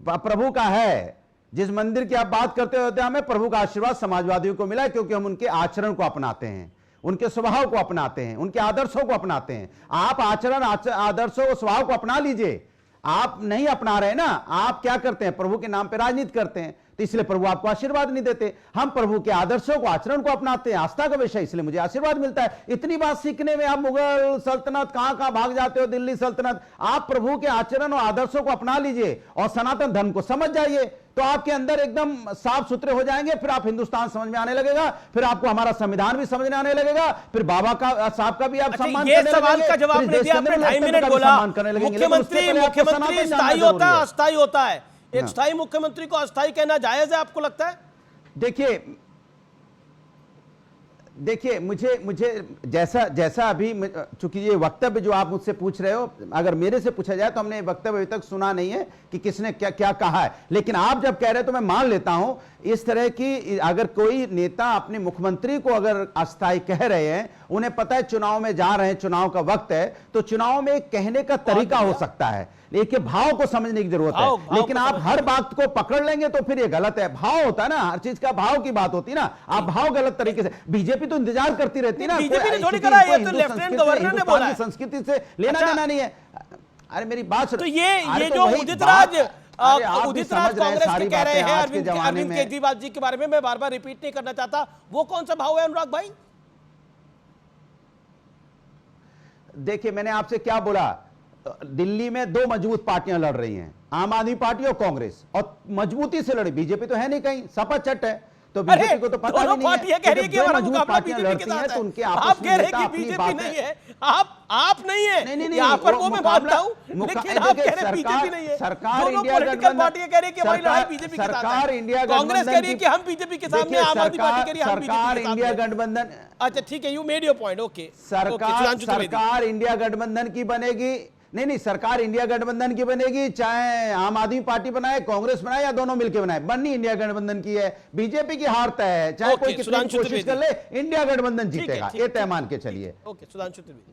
प्रभु का है। जिस मंदिर की आप बात करते होते हैं, हमें प्रभु का आशीर्वाद समाजवादियों को मिला है, क्योंकि हम उनके आचरण को अपनाते हैं, उनके स्वभाव को अपनाते हैं, उनके आदर्शों को अपनाते हैं। आप आचरण आदर्शों और स्वभाव को अपना लीजिए। आप नहीं अपना रहे ना, आप क्या करते हैं? प्रभु के नाम पे राजनीति करते हैं, तो इसलिए प्रभु आपको आशीर्वाद नहीं देते। हम प्रभु के आदर्शों को, आचरण को अपनाते हैं, आस्था का विषय, इसलिए मुझे आशीर्वाद मिलता है। इतनी बात सीखने में आप मुगल सल्तनत कहां भाग जाते हो, दिल्ली सल्तनत। आप प्रभु के आचरण और आदर्शों को अपना लीजिए और सनातन धर्म को समझ जाइए, तो आपके अंदर एकदम साफ सुथरे हो जाएंगे। फिर आप हिंदुस्तान समझ में आने लगेगा, फिर आपको हमारा संविधान भी समझ में आने लगेगा, फिर बाबा का साहब का भी आप सम्मान ये सवाल का जवाब नहीं दिया आपने, 2.5 मिनट बोला। मुख्यमंत्री स्थायी होता है अस्थायी होता है? एक स्थायी मुख्यमंत्री को अस्थायी कहना जायज है, आपको लगता है? देखिए मुझे जैसा अभी, चूंकि ये वक्तव्य जो आप मुझसे पूछ रहे हो, अगर मेरे से पूछा जाए तो हमने वक्तव्य अभी तक सुना नहीं है कि किसने क्या क्या कहा है। लेकिन आप जब कह रहे हो तो मैं मान लेता हूं, इस तरह की अगर कोई नेता अपने मुख्यमंत्री को अगर अस्थायी कह रहे हैं, उन्हें पता है चुनाव में जा रहे हैं, चुनाव का वक्त है, तो चुनाव में कहने का तरीका हो सकता है, लेकिन भाव को समझने की जरूरत है। लेकिन आप हर बात को पकड़ लेंगे तो फिर ये गलत है। भाव होता है ना, हर चीज का भाव की बात होती है ना। आप भाव गलत तरीके से, बीजेपी तो इंतजार करती रहती है ना, बीजेपी ने थोड़ी करा, ये तो लेफ्टिनेंट गवर्नर ने बोला, संस्कृति से लेना देना नहीं है। अरे मेरी बात तो ये जो उदित राज कांग्रेस के कह रहे हैं अरविंद केजरीवाल जी के बारे में, मैं बार बार रिपीट नहीं करना चाहता, वो कौन सा भाव है अनुराग भाई? देखिए मैंने आपसे क्या बोला, दिल्ली में 2 मजबूत पार्टियां लड़ रही हैं, आम आदमी पार्टी और कांग्रेस, और मजबूती से लड़ी। बीजेपी तो है नहीं कहीं, सपा चट है, तो बीजेपी को तो पता भी नहीं है। कह रही है कि हमारा मुकाबला बीजेपी के लड़ती साथ हैं है। तो उनके आप आपस कह में रहे हैं कि बीजेपी नहीं है, आप नहीं है। नहीं, यहाँ पर वो मैं मुकाबला- मानता हूँ, लेकिन आप कह रहे हैं बीजेपी नहीं है। सरकार दोनों इंडिया पॉलिटिकल पार्टियां कह रही है कि हमारी लड़ाई बीजेपी के साथ सरकार है। इंडिया कांग्रेस कह रही है कि हम बीजेपी के सामने, आम आदमी पार्टी कह रही है हम बीजेपी सरकार के सामने। इंडिया गठबंधन, अच्छा ठीक है, you made your point, okay. सरकार इंडिया गठबंधन की बनेगी। नहीं, सरकार इंडिया गठबंधन की बनेगी, चाहे आम आदमी पार्टी बनाए, कांग्रेस बनाए या दोनों मिलकर बनाए, बननी इंडिया गठबंधन की है। बीजेपी की हार तय है, चाहे कोई कितनी भी कोशिश कर ले, इंडिया गठबंधन जीतेगा, ये तय मान के चलिए। ओके, सुधांशु त्रिवेदी।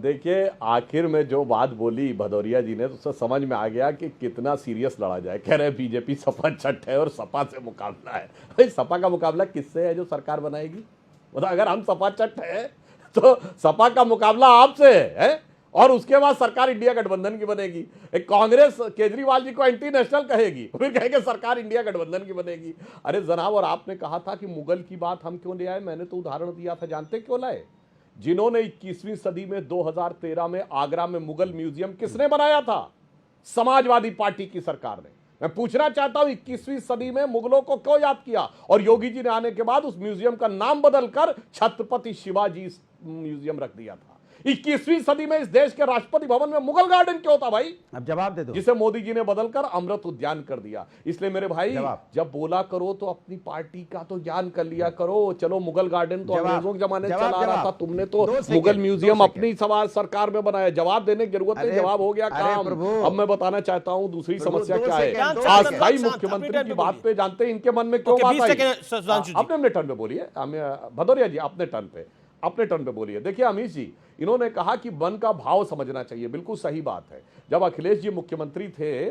देखिए, आखिर में जो बात बोली भदौरिया जी ने, तो उससे समझ में आ गया कि कितना सीरियस लड़ा जाए। कह रहे बीजेपी सपा चट है और सपा से मुकाबला है। भाई सपा का मुकाबला किससे है जो सरकार बनाएगी? मतलब अगर हम सपा चट है तो सपा का मुकाबला आपसे है, और उसके बाद सरकार इंडिया गठबंधन की बनेगी। कांग्रेस केजरीवाल जी को एंटी नेशनल कहेगी, फिर कहेंगे सरकार इंडिया गठबंधन की बनेगी। अरे जनाब, और आपने कहा था कि मुगल की बात हम क्यों ले आए, मैंने तो उदाहरण दिया था, जानते क्यों लाए? जिन्होंने 21वीं सदी में 2013 में आगरा में मुगल म्यूजियम किसने बनाया था? समाजवादी पार्टी की सरकार ने। मैं पूछना चाहता हूं 21वीं सदी में मुगलों को क्यों याद किया, और योगी जी ने आने के बाद उस म्यूजियम का नाम बदलकर छत्रपति शिवाजी म्यूजियम रख दिया था। 21वीं सदी में इस देश के राष्ट्रपति भवन में मुगल गार्डन क्यों था भाई? अब जवाब दे दो। जिसे मोदी जी ने बदलकर अमृत उद्यान कर दिया। इसलिए मेरे भाई, जब बोला करो तो अपनी पार्टी का तो ज्ञान कर लिया करो। चलो, मुगल गार्डन तो अंग्रेजों के जमाने चला रहा था, तुमने तो मुगल म्यूजियम अपनी सरकार में बनाया। जवाब देने की जरूरत है, जवाब हो गया काम। अब मैं बताना चाहता हूँ दूसरी समस्या क्या है। अस्थायी मुख्यमंत्री की बात पे जानते हैं इनके मन में क्यों बात आई? अपने टर्न पे बोलिए भदौरिया जी, अपने टर्न पे बोलिए। देखिए अमीश जी, इन्होंने कहा कि मन का भाव समझना चाहिए, बिल्कुल सही बात है। जब अखिलेश जी मुख्यमंत्री थे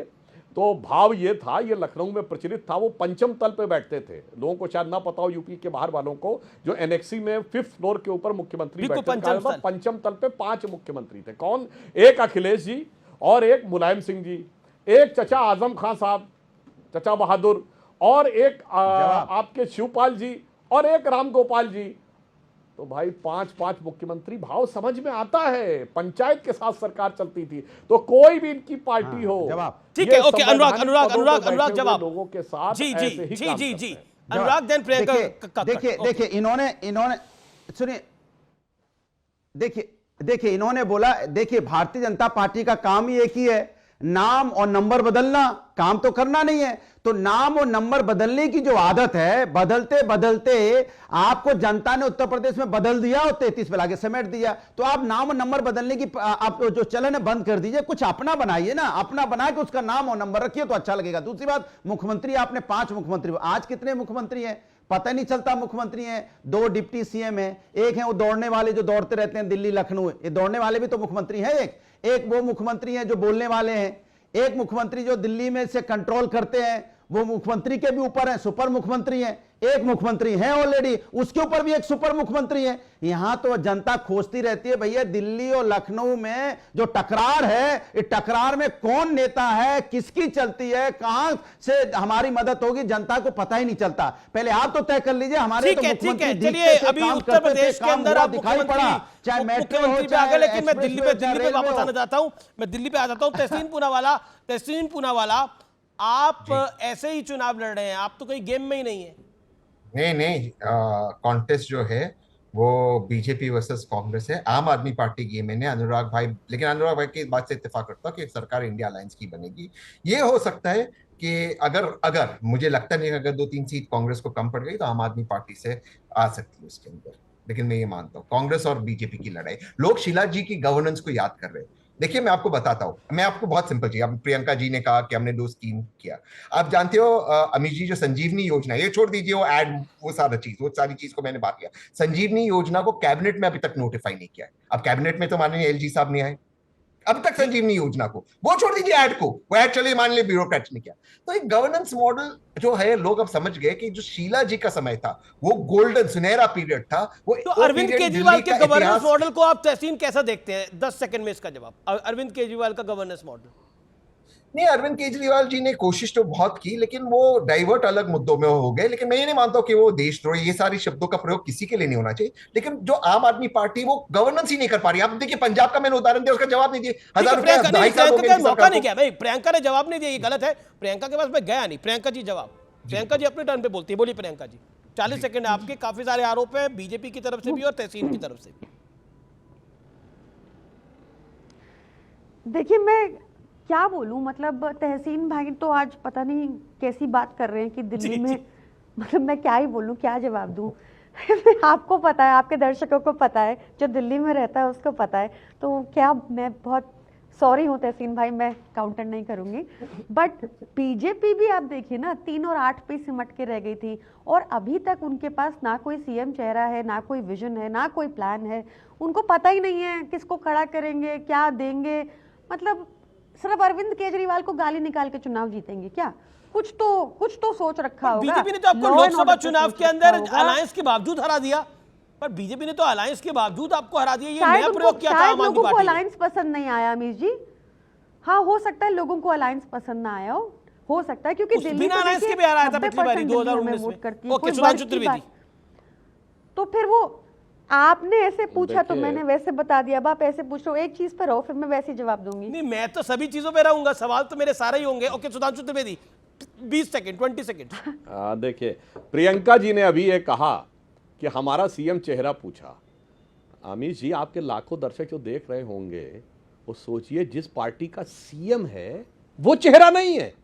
तो भाव ये था, ये लखनऊ में प्रचलित था, वो पंचम तल पे बैठते थे। लोगों को शायद ना पता हो, यूपी के बाहर वालों को, जो एनेक्सी में 5th फ्लोर के ऊपर मुख्यमंत्री बैठते थे। पंचम तल पे 5 मुख्यमंत्री थे। कौन? एक अखिलेश जी, और एक मुलायम सिंह जी, एक चचा आजम खान साहब, चचा बहादुर, और एक आपके शिवपाल जी, और एक राम गोपाल जी। तो भाई 5 मुख्यमंत्री, भाव समझ में आता है। पंचायत के साथ सरकार चलती थी, तो कोई भी इनकी पार्टी हो। ठीक है, ओके, अनुराग जवाब लोगों के साथ जी अनुराग, देन प्रियंका। देखिए इन्होंने सुनिए, देखिए इन्होंने बोला, देखिए भारतीय जनता पार्टी का काम ही एक ही है, नाम और नंबर बदलना, काम तो करना नहीं है। तो नाम और नंबर बदलने की जो आदत है, बदलते बदलते आपको जनता ने उत्तर प्रदेश में बदल दिया और 33 पे लाके समेट दिया। तो आप नाम और नंबर बदलने की आप जो चलन है बंद कर दीजिए, कुछ अपना बनाइए ना, अपना बना के उसका नाम और नंबर रखिए तो अच्छा लगेगा। दूसरी बात, मुख्यमंत्री आपने 5 मुख्यमंत्री, आज कितने मुख्यमंत्री हैं पता नहीं चलता। मुख्यमंत्री हैं, 2 डिप्टी सीएम हैं, एक है वो दौड़ने वाले जो दौड़ते रहते हैं दिल्ली लखनऊ, ये दौड़ने वाले भी तो मुख्यमंत्री हैं। एक वो मुख्यमंत्री हैं जो बोलने वाले हैं, एक मुख्यमंत्री जो दिल्ली में से कंट्रोल करते हैं, वो मुख्यमंत्री के भी ऊपर है, सुपर मुख्यमंत्री हैं। एक मुख्यमंत्री है ऑलरेडी, उसके ऊपर भी एक सुपर मुख्यमंत्री है। यहां तो जनता खोजती रहती है भैया, दिल्ली और लखनऊ में जो टकरार है, इस टकरार में कौन नेता है, किसकी चलती है, कहां से हमारी मदद होगी, जनता को पता ही नहीं चलता। पहले आप तो तय कर लीजिए। हमारे तो मुख्यमंत्री चलिए, अभी उत्तर प्रदेश के अंदर आप दिखाई पड़ा, चाहे मुख्यमंत्री पे आ गए, लेकिन मैं दिल्ली पे वापस आना चाहता हूं। मैं दिल्ली पे आ जाता हूं। तहसीन पूनावाला, आप ऐसे ही चुनाव लड़ रहे हैं, आप तो कोई गेम में ही नहीं है। नहीं, कॉन्टेस्ट जो है वो बीजेपी वर्सेस कांग्रेस है, आम आदमी पार्टी गेम है। अनुराग भाई, लेकिन अनुराग भाई की बात से इत्तेफाक करता हूँ कि सरकार इंडिया अलायंस की बनेगी। ये हो सकता है कि अगर मुझे लगता नहीं, अगर 2-3 सीट कांग्रेस को कम पड़ गई तो आम आदमी पार्टी से आ सकती है उसके अंदर। लेकिन मैं ये मानता हूँ कांग्रेस और बीजेपी की लड़ाई, लोग शीला जी की गवर्नेंस को याद कर रहे हैं। देखिए, मैं आपको बताता हूँ, मैं आपको बहुत सिंपल चीज, अब प्रियंका जी ने कहा कि हमने 2 स्कीम किया। आप जानते हो अमित जी, जो संजीवनी योजना, ये छोड़ दीजिए वो एड, वो सारी चीज को मैंने बात किया। संजीवनी योजना को कैबिनेट में अभी तक नोटिफाई नहीं किया है। अब कैबिनेट में तो माननीय एलजी साहब नहीं आए अब तक संजीवनी योजना को, वो छोड़ दीजिए ऐड को, वो ऐड चलिए मान लिया ब्यूरोक्रेट्स ने किया। तो एक गवर्नेंस मॉडल जो है, लोग अब समझ गए कि जो शीला जी का समय था वो गोल्डन सुनहरा पीरियड था। वो तो अरविंद केजरीवाल के गवर्नेंस मॉडल को आप तहसीन कैसा देखते हैं? 10 सेकंड में इसका जवाब। अरविंद केजरीवाल का गवर्नेंस मॉडल। नहीं, अरविंद केजरीवाल जी ने कोशिश तो बहुत की, लेकिन वो डाइवर्ट अलग मुद्दों में हो गए। लेकिन मैं ये नहीं मानता कि वो देशद्रोही, ये सारे शब्दों का प्रयोग किसी के लिए नहीं होना चाहिए। लेकिन जो आम आदमी पार्टी वो गवर्नेंस ही नहीं कर पा रही। आप देखिए पंजाब का मैंने उदाहरण दिया, उसका जवाब नहीं दिए। 1000 रुपए 2.5 साल हो गए, मौका नहीं किया भाई। प्रियंका ने जवाब नहीं दिया, ये गलत है। प्रियंका के पास मैं गया नहीं। प्रियंका जी जवाब, प्रियंका जी अपने टर्न पे बोलती है। बोलिए प्रियंका जी, 40 सेकंड आपके। काफी सारे आरोप है बीजेपी की तरफ से भी और तहसीन की तरफ से भी। देखिए मैं क्या बोलूं, मतलब तहसीन भाई तो आज पता नहीं कैसी बात कर रहे हैं कि दिल्ली में, मतलब मैं क्या ही बोलूं, क्या जवाब दूं। आपको पता है, आपके दर्शकों को पता है, जो दिल्ली में रहता है उसको पता है, तो क्या, मैं बहुत सॉरी हूं तहसीन भाई, मैं काउंटर नहीं करूंगी। बट बीजेपी भी आप देखिए ना, 3 और 8 पे सिमट के रह गई थी, और अभी तक उनके पास ना कोई सीएम चेहरा है, ना कोई विजन है, ना कोई प्लान है। उनको पता ही नहीं है किसको खड़ा करेंगे, क्या देंगे। मतलब सिर्फ अरविंद केजरीवाल को गाली निकाल के चुनाव जीतेंगे क्या? कुछ तो सोच रखा होगा। बीजेपी ने तो आपको लोकसभा चुनाव के अंदर अलायंस के बावजूद हरा दिया, पर बीजेपी ने तो अलायंस के बावजूद आपको हरा दिया। ये नया प्रयोग किया था आम आदमी पार्टी ने। अलायंस पसंद नहीं आया अमीश जी। हाँ, हो सकता है लोगों को अलायंस पसंद ना आया हो सकता है, क्योंकि दिल्ली बिना अलायंस के भी आ रहा था पिछली बारी 2019 में। ओके, सुधांशु त्रिवेदी। तो फिर वो आपने ऐसे पूछा तो मैंने वैसे बता दिया। अब आप ऐसे पूछ रहे हो, एक चीज पर रहो, फिर मैं वैसे जवाब दूंगी। नहीं, मैं तो सभी चीजों पे रहूंगा, सवाल तो मेरे सारे ही होंगे। Okay, Sudhanshu Trivedi, 20 second, 20 second. देखिए, प्रियंका जी ने अभी ये कहा कि हमारा सीएम चेहरा पूछा। अमीश जी, आपके लाखों दर्शक जो देख रहे होंगे, वो सोचिए जिस पार्टी का सीएम है वो चेहरा नहीं है।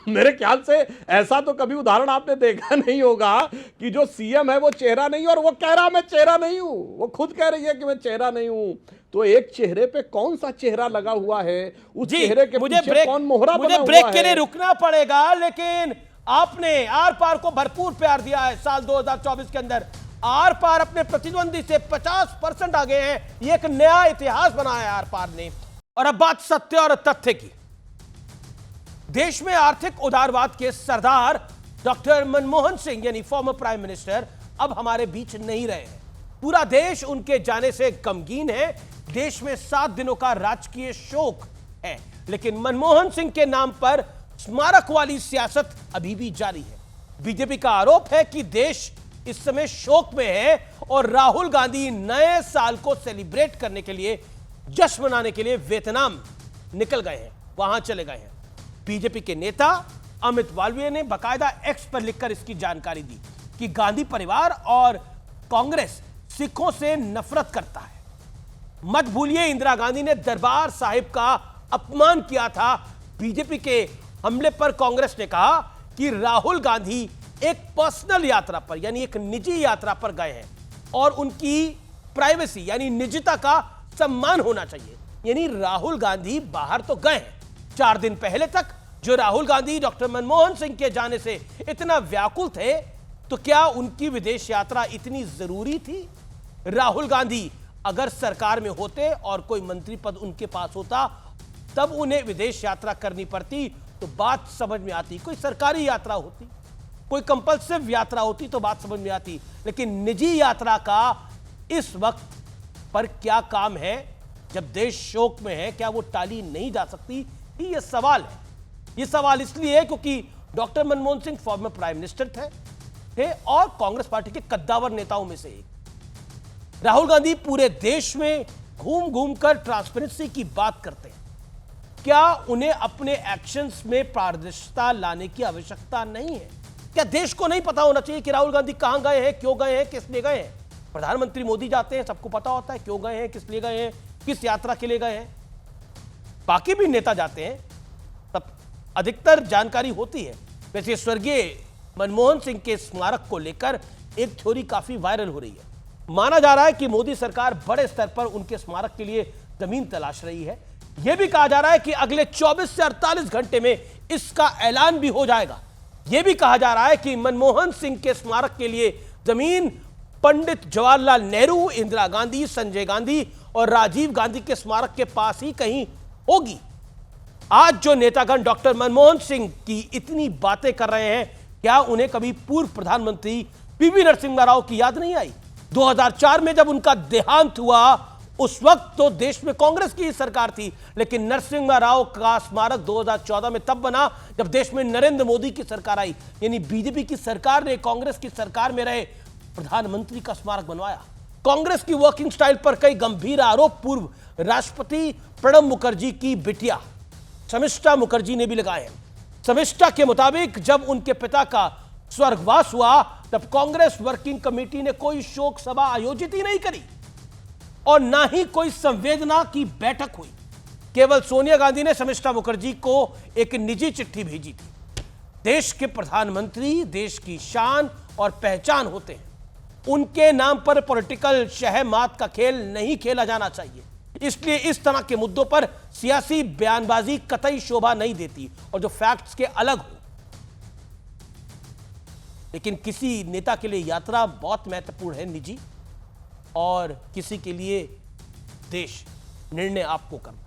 मेरे ख्याल से ऐसा तो कभी उदाहरण आपने देखा नहीं होगा कि जो सीएम है वो चेहरा नहीं, और वो कह रहा मैं चेहरा नहीं हूं। वो खुद कह रही है कि मैं चेहरा नहीं हूं। तो एक चेहरे पे कौन सा चेहरा लगा हुआ है, उस चेहरे के पीछे कौन मोहरा बना हुआ है? मुझे ब्रेक के लिए रुकना पड़ेगा, लेकिन आपने आर पार को भरपूर प्यार दिया है। साल 2024 के अंदर आर पार अपने प्रतिद्वंदी से 50% आगे हैं। ये एक नया इतिहास बनाया है आर पार ने। और अब बात सत्य और तथ्य की। देश में आर्थिक उदारवाद के सरदार डॉक्टर मनमोहन सिंह यानी फॉर्मर प्राइम मिनिस्टर अब हमारे बीच नहीं रहे हैं। पूरा देश उनके जाने से गमगीन है। देश में 7 दिनों का राजकीय शोक है, लेकिन मनमोहन सिंह के नाम पर स्मारक वाली सियासत अभी भी जारी है। बीजेपी का आरोप है कि देश इस समय शोक में है और राहुल गांधी नए साल को सेलिब्रेट करने के लिए, जश्न मनाने के लिए वियतनाम निकल गए हैं, वहां चले गए हैं। बीजेपी के नेता अमित वालवीय ने बकायदा एक्स पर लिखकर इसकी जानकारी दी कि गांधी परिवार और कांग्रेस सिखों से नफरत करता है। मत भूलिए, इंदिरा गांधी ने दरबार साहिब का अपमान किया था। बीजेपी के हमले पर कांग्रेस ने कहा कि राहुल गांधी एक पर्सनल यात्रा पर यानी एक निजी यात्रा पर गए हैं और उनकी प्राइवेसी यानी निजता का सम्मान होना चाहिए। यानी राहुल गांधी बाहर तो गए हैं। 4 दिन पहले तक जो राहुल गांधी डॉक्टर मनमोहन सिंह के जाने से इतना व्याकुल थे, तो क्या उनकी विदेश यात्रा इतनी जरूरी थी? राहुल गांधी अगर सरकार में होते और कोई मंत्री पद उनके पास होता, तब उन्हें विदेश यात्रा करनी पड़ती तो बात समझ में आती। कोई सरकारी यात्रा होती, कोई कंपल्सिव यात्रा होती तो बात समझ में आती। लेकिन निजी यात्रा का इस वक्त पर क्या काम है जब देश शोक में है? क्या वो टाली नहीं जा सकती? ये सवाल है। ये सवाल इसलिए है क्योंकि doctor Manmohan Singh former prime minister थे और कांग्रेस पार्टी के कद्दावर नेताओं में से एक। राहुल गांधी पूरे देश में घूम घूम कर ट्रांसपेरेंसी की बात करते हैं। क्या उन्हें अपने एक्शंस में पारदर्शिता लाने की आवश्यकता नहीं है? क्या देश को नहीं पता होना चाहिए कि राहुल गांधी कहां गए हैं, क्यों गए हैं, किस लिए गए हैं? प्रधानमंत्री मोदी जाते हैं, सबको पता होता है क्यों गए हैं, किस लिए गए हैं, किस यात्रा के लिए गए हैं। बाकी भी नेता जाते हैं, तब अधिकतर जानकारी होती है। वैसे स्वर्गीय मनमोहन सिंह के स्मारक को लेकर एक थ्योरी काफी वायरल हो रही है। माना जा रहा है कि मोदी सरकार बड़े स्तर पर उनके स्मारक के लिए जमीन तलाश रही है। यह भी कहा जा रहा है कि अगले 24 से 48 घंटे में इसका ऐलान भी हो जाएगा। यह भी कहा जा रहा है कि मनमोहन सिंह के स्मारक के लिए जमीन पंडित जवाहरलाल नेहरू, इंदिरा गांधी, संजय गांधी और राजीव गांधी के स्मारक के पास ही कहीं होगी। आज जो नेतागण डॉक्टर मनमोहन सिंह की इतनी बातें कर रहे हैं, क्या उन्हें कभी पूर्व प्रधानमंत्री पीवी नरसिम्हा राव की याद नहीं आई? 2004 में जब उनका देहांत हुआ, उस वक्त तो देश में कांग्रेस की ही सरकार थी, लेकिन नरसिम्हा राव का स्मारक 2014 में तब बना जब देश में नरेंद्र मोदी की सरकार आई। यानी बीजेपी की सरकार ने कांग्रेस की सरकार में रहे प्रधानमंत्री का स्मारक बनवाया। कांग्रेस की वर्किंग स्टाइल पर कई गंभीर आरोप पूर्व राष्ट्रपति प्रणब मुखर्जी की बिटिया शमिष्ठा मुखर्जी ने भी लगाए हैं। शमिष्ठा के मुताबिक जब उनके पिता का स्वर्गवास हुआ तब कांग्रेस वर्किंग कमेटी ने कोई शोक सभा आयोजित ही नहीं करी और ना ही कोई संवेदना की बैठक हुई। केवल सोनिया गांधी ने शमिष्ठा मुखर्जी को एक निजी चिट्ठी भेजी थी। देश के प्रधानमंत्री देश की शान और पहचान होते हैं, उनके नाम पर पॉलिटिकल शहमात का खेल नहीं खेला जाना चाहिए। इसलिए इस तरह के मुद्दों पर सियासी बयानबाजी कतई शोभा नहीं देती और जो फैक्ट्स के अलग हो। लेकिन किसी नेता के लिए यात्रा बहुत महत्वपूर्ण है, निजी, और किसी के लिए देश। निर्णय आपको करना।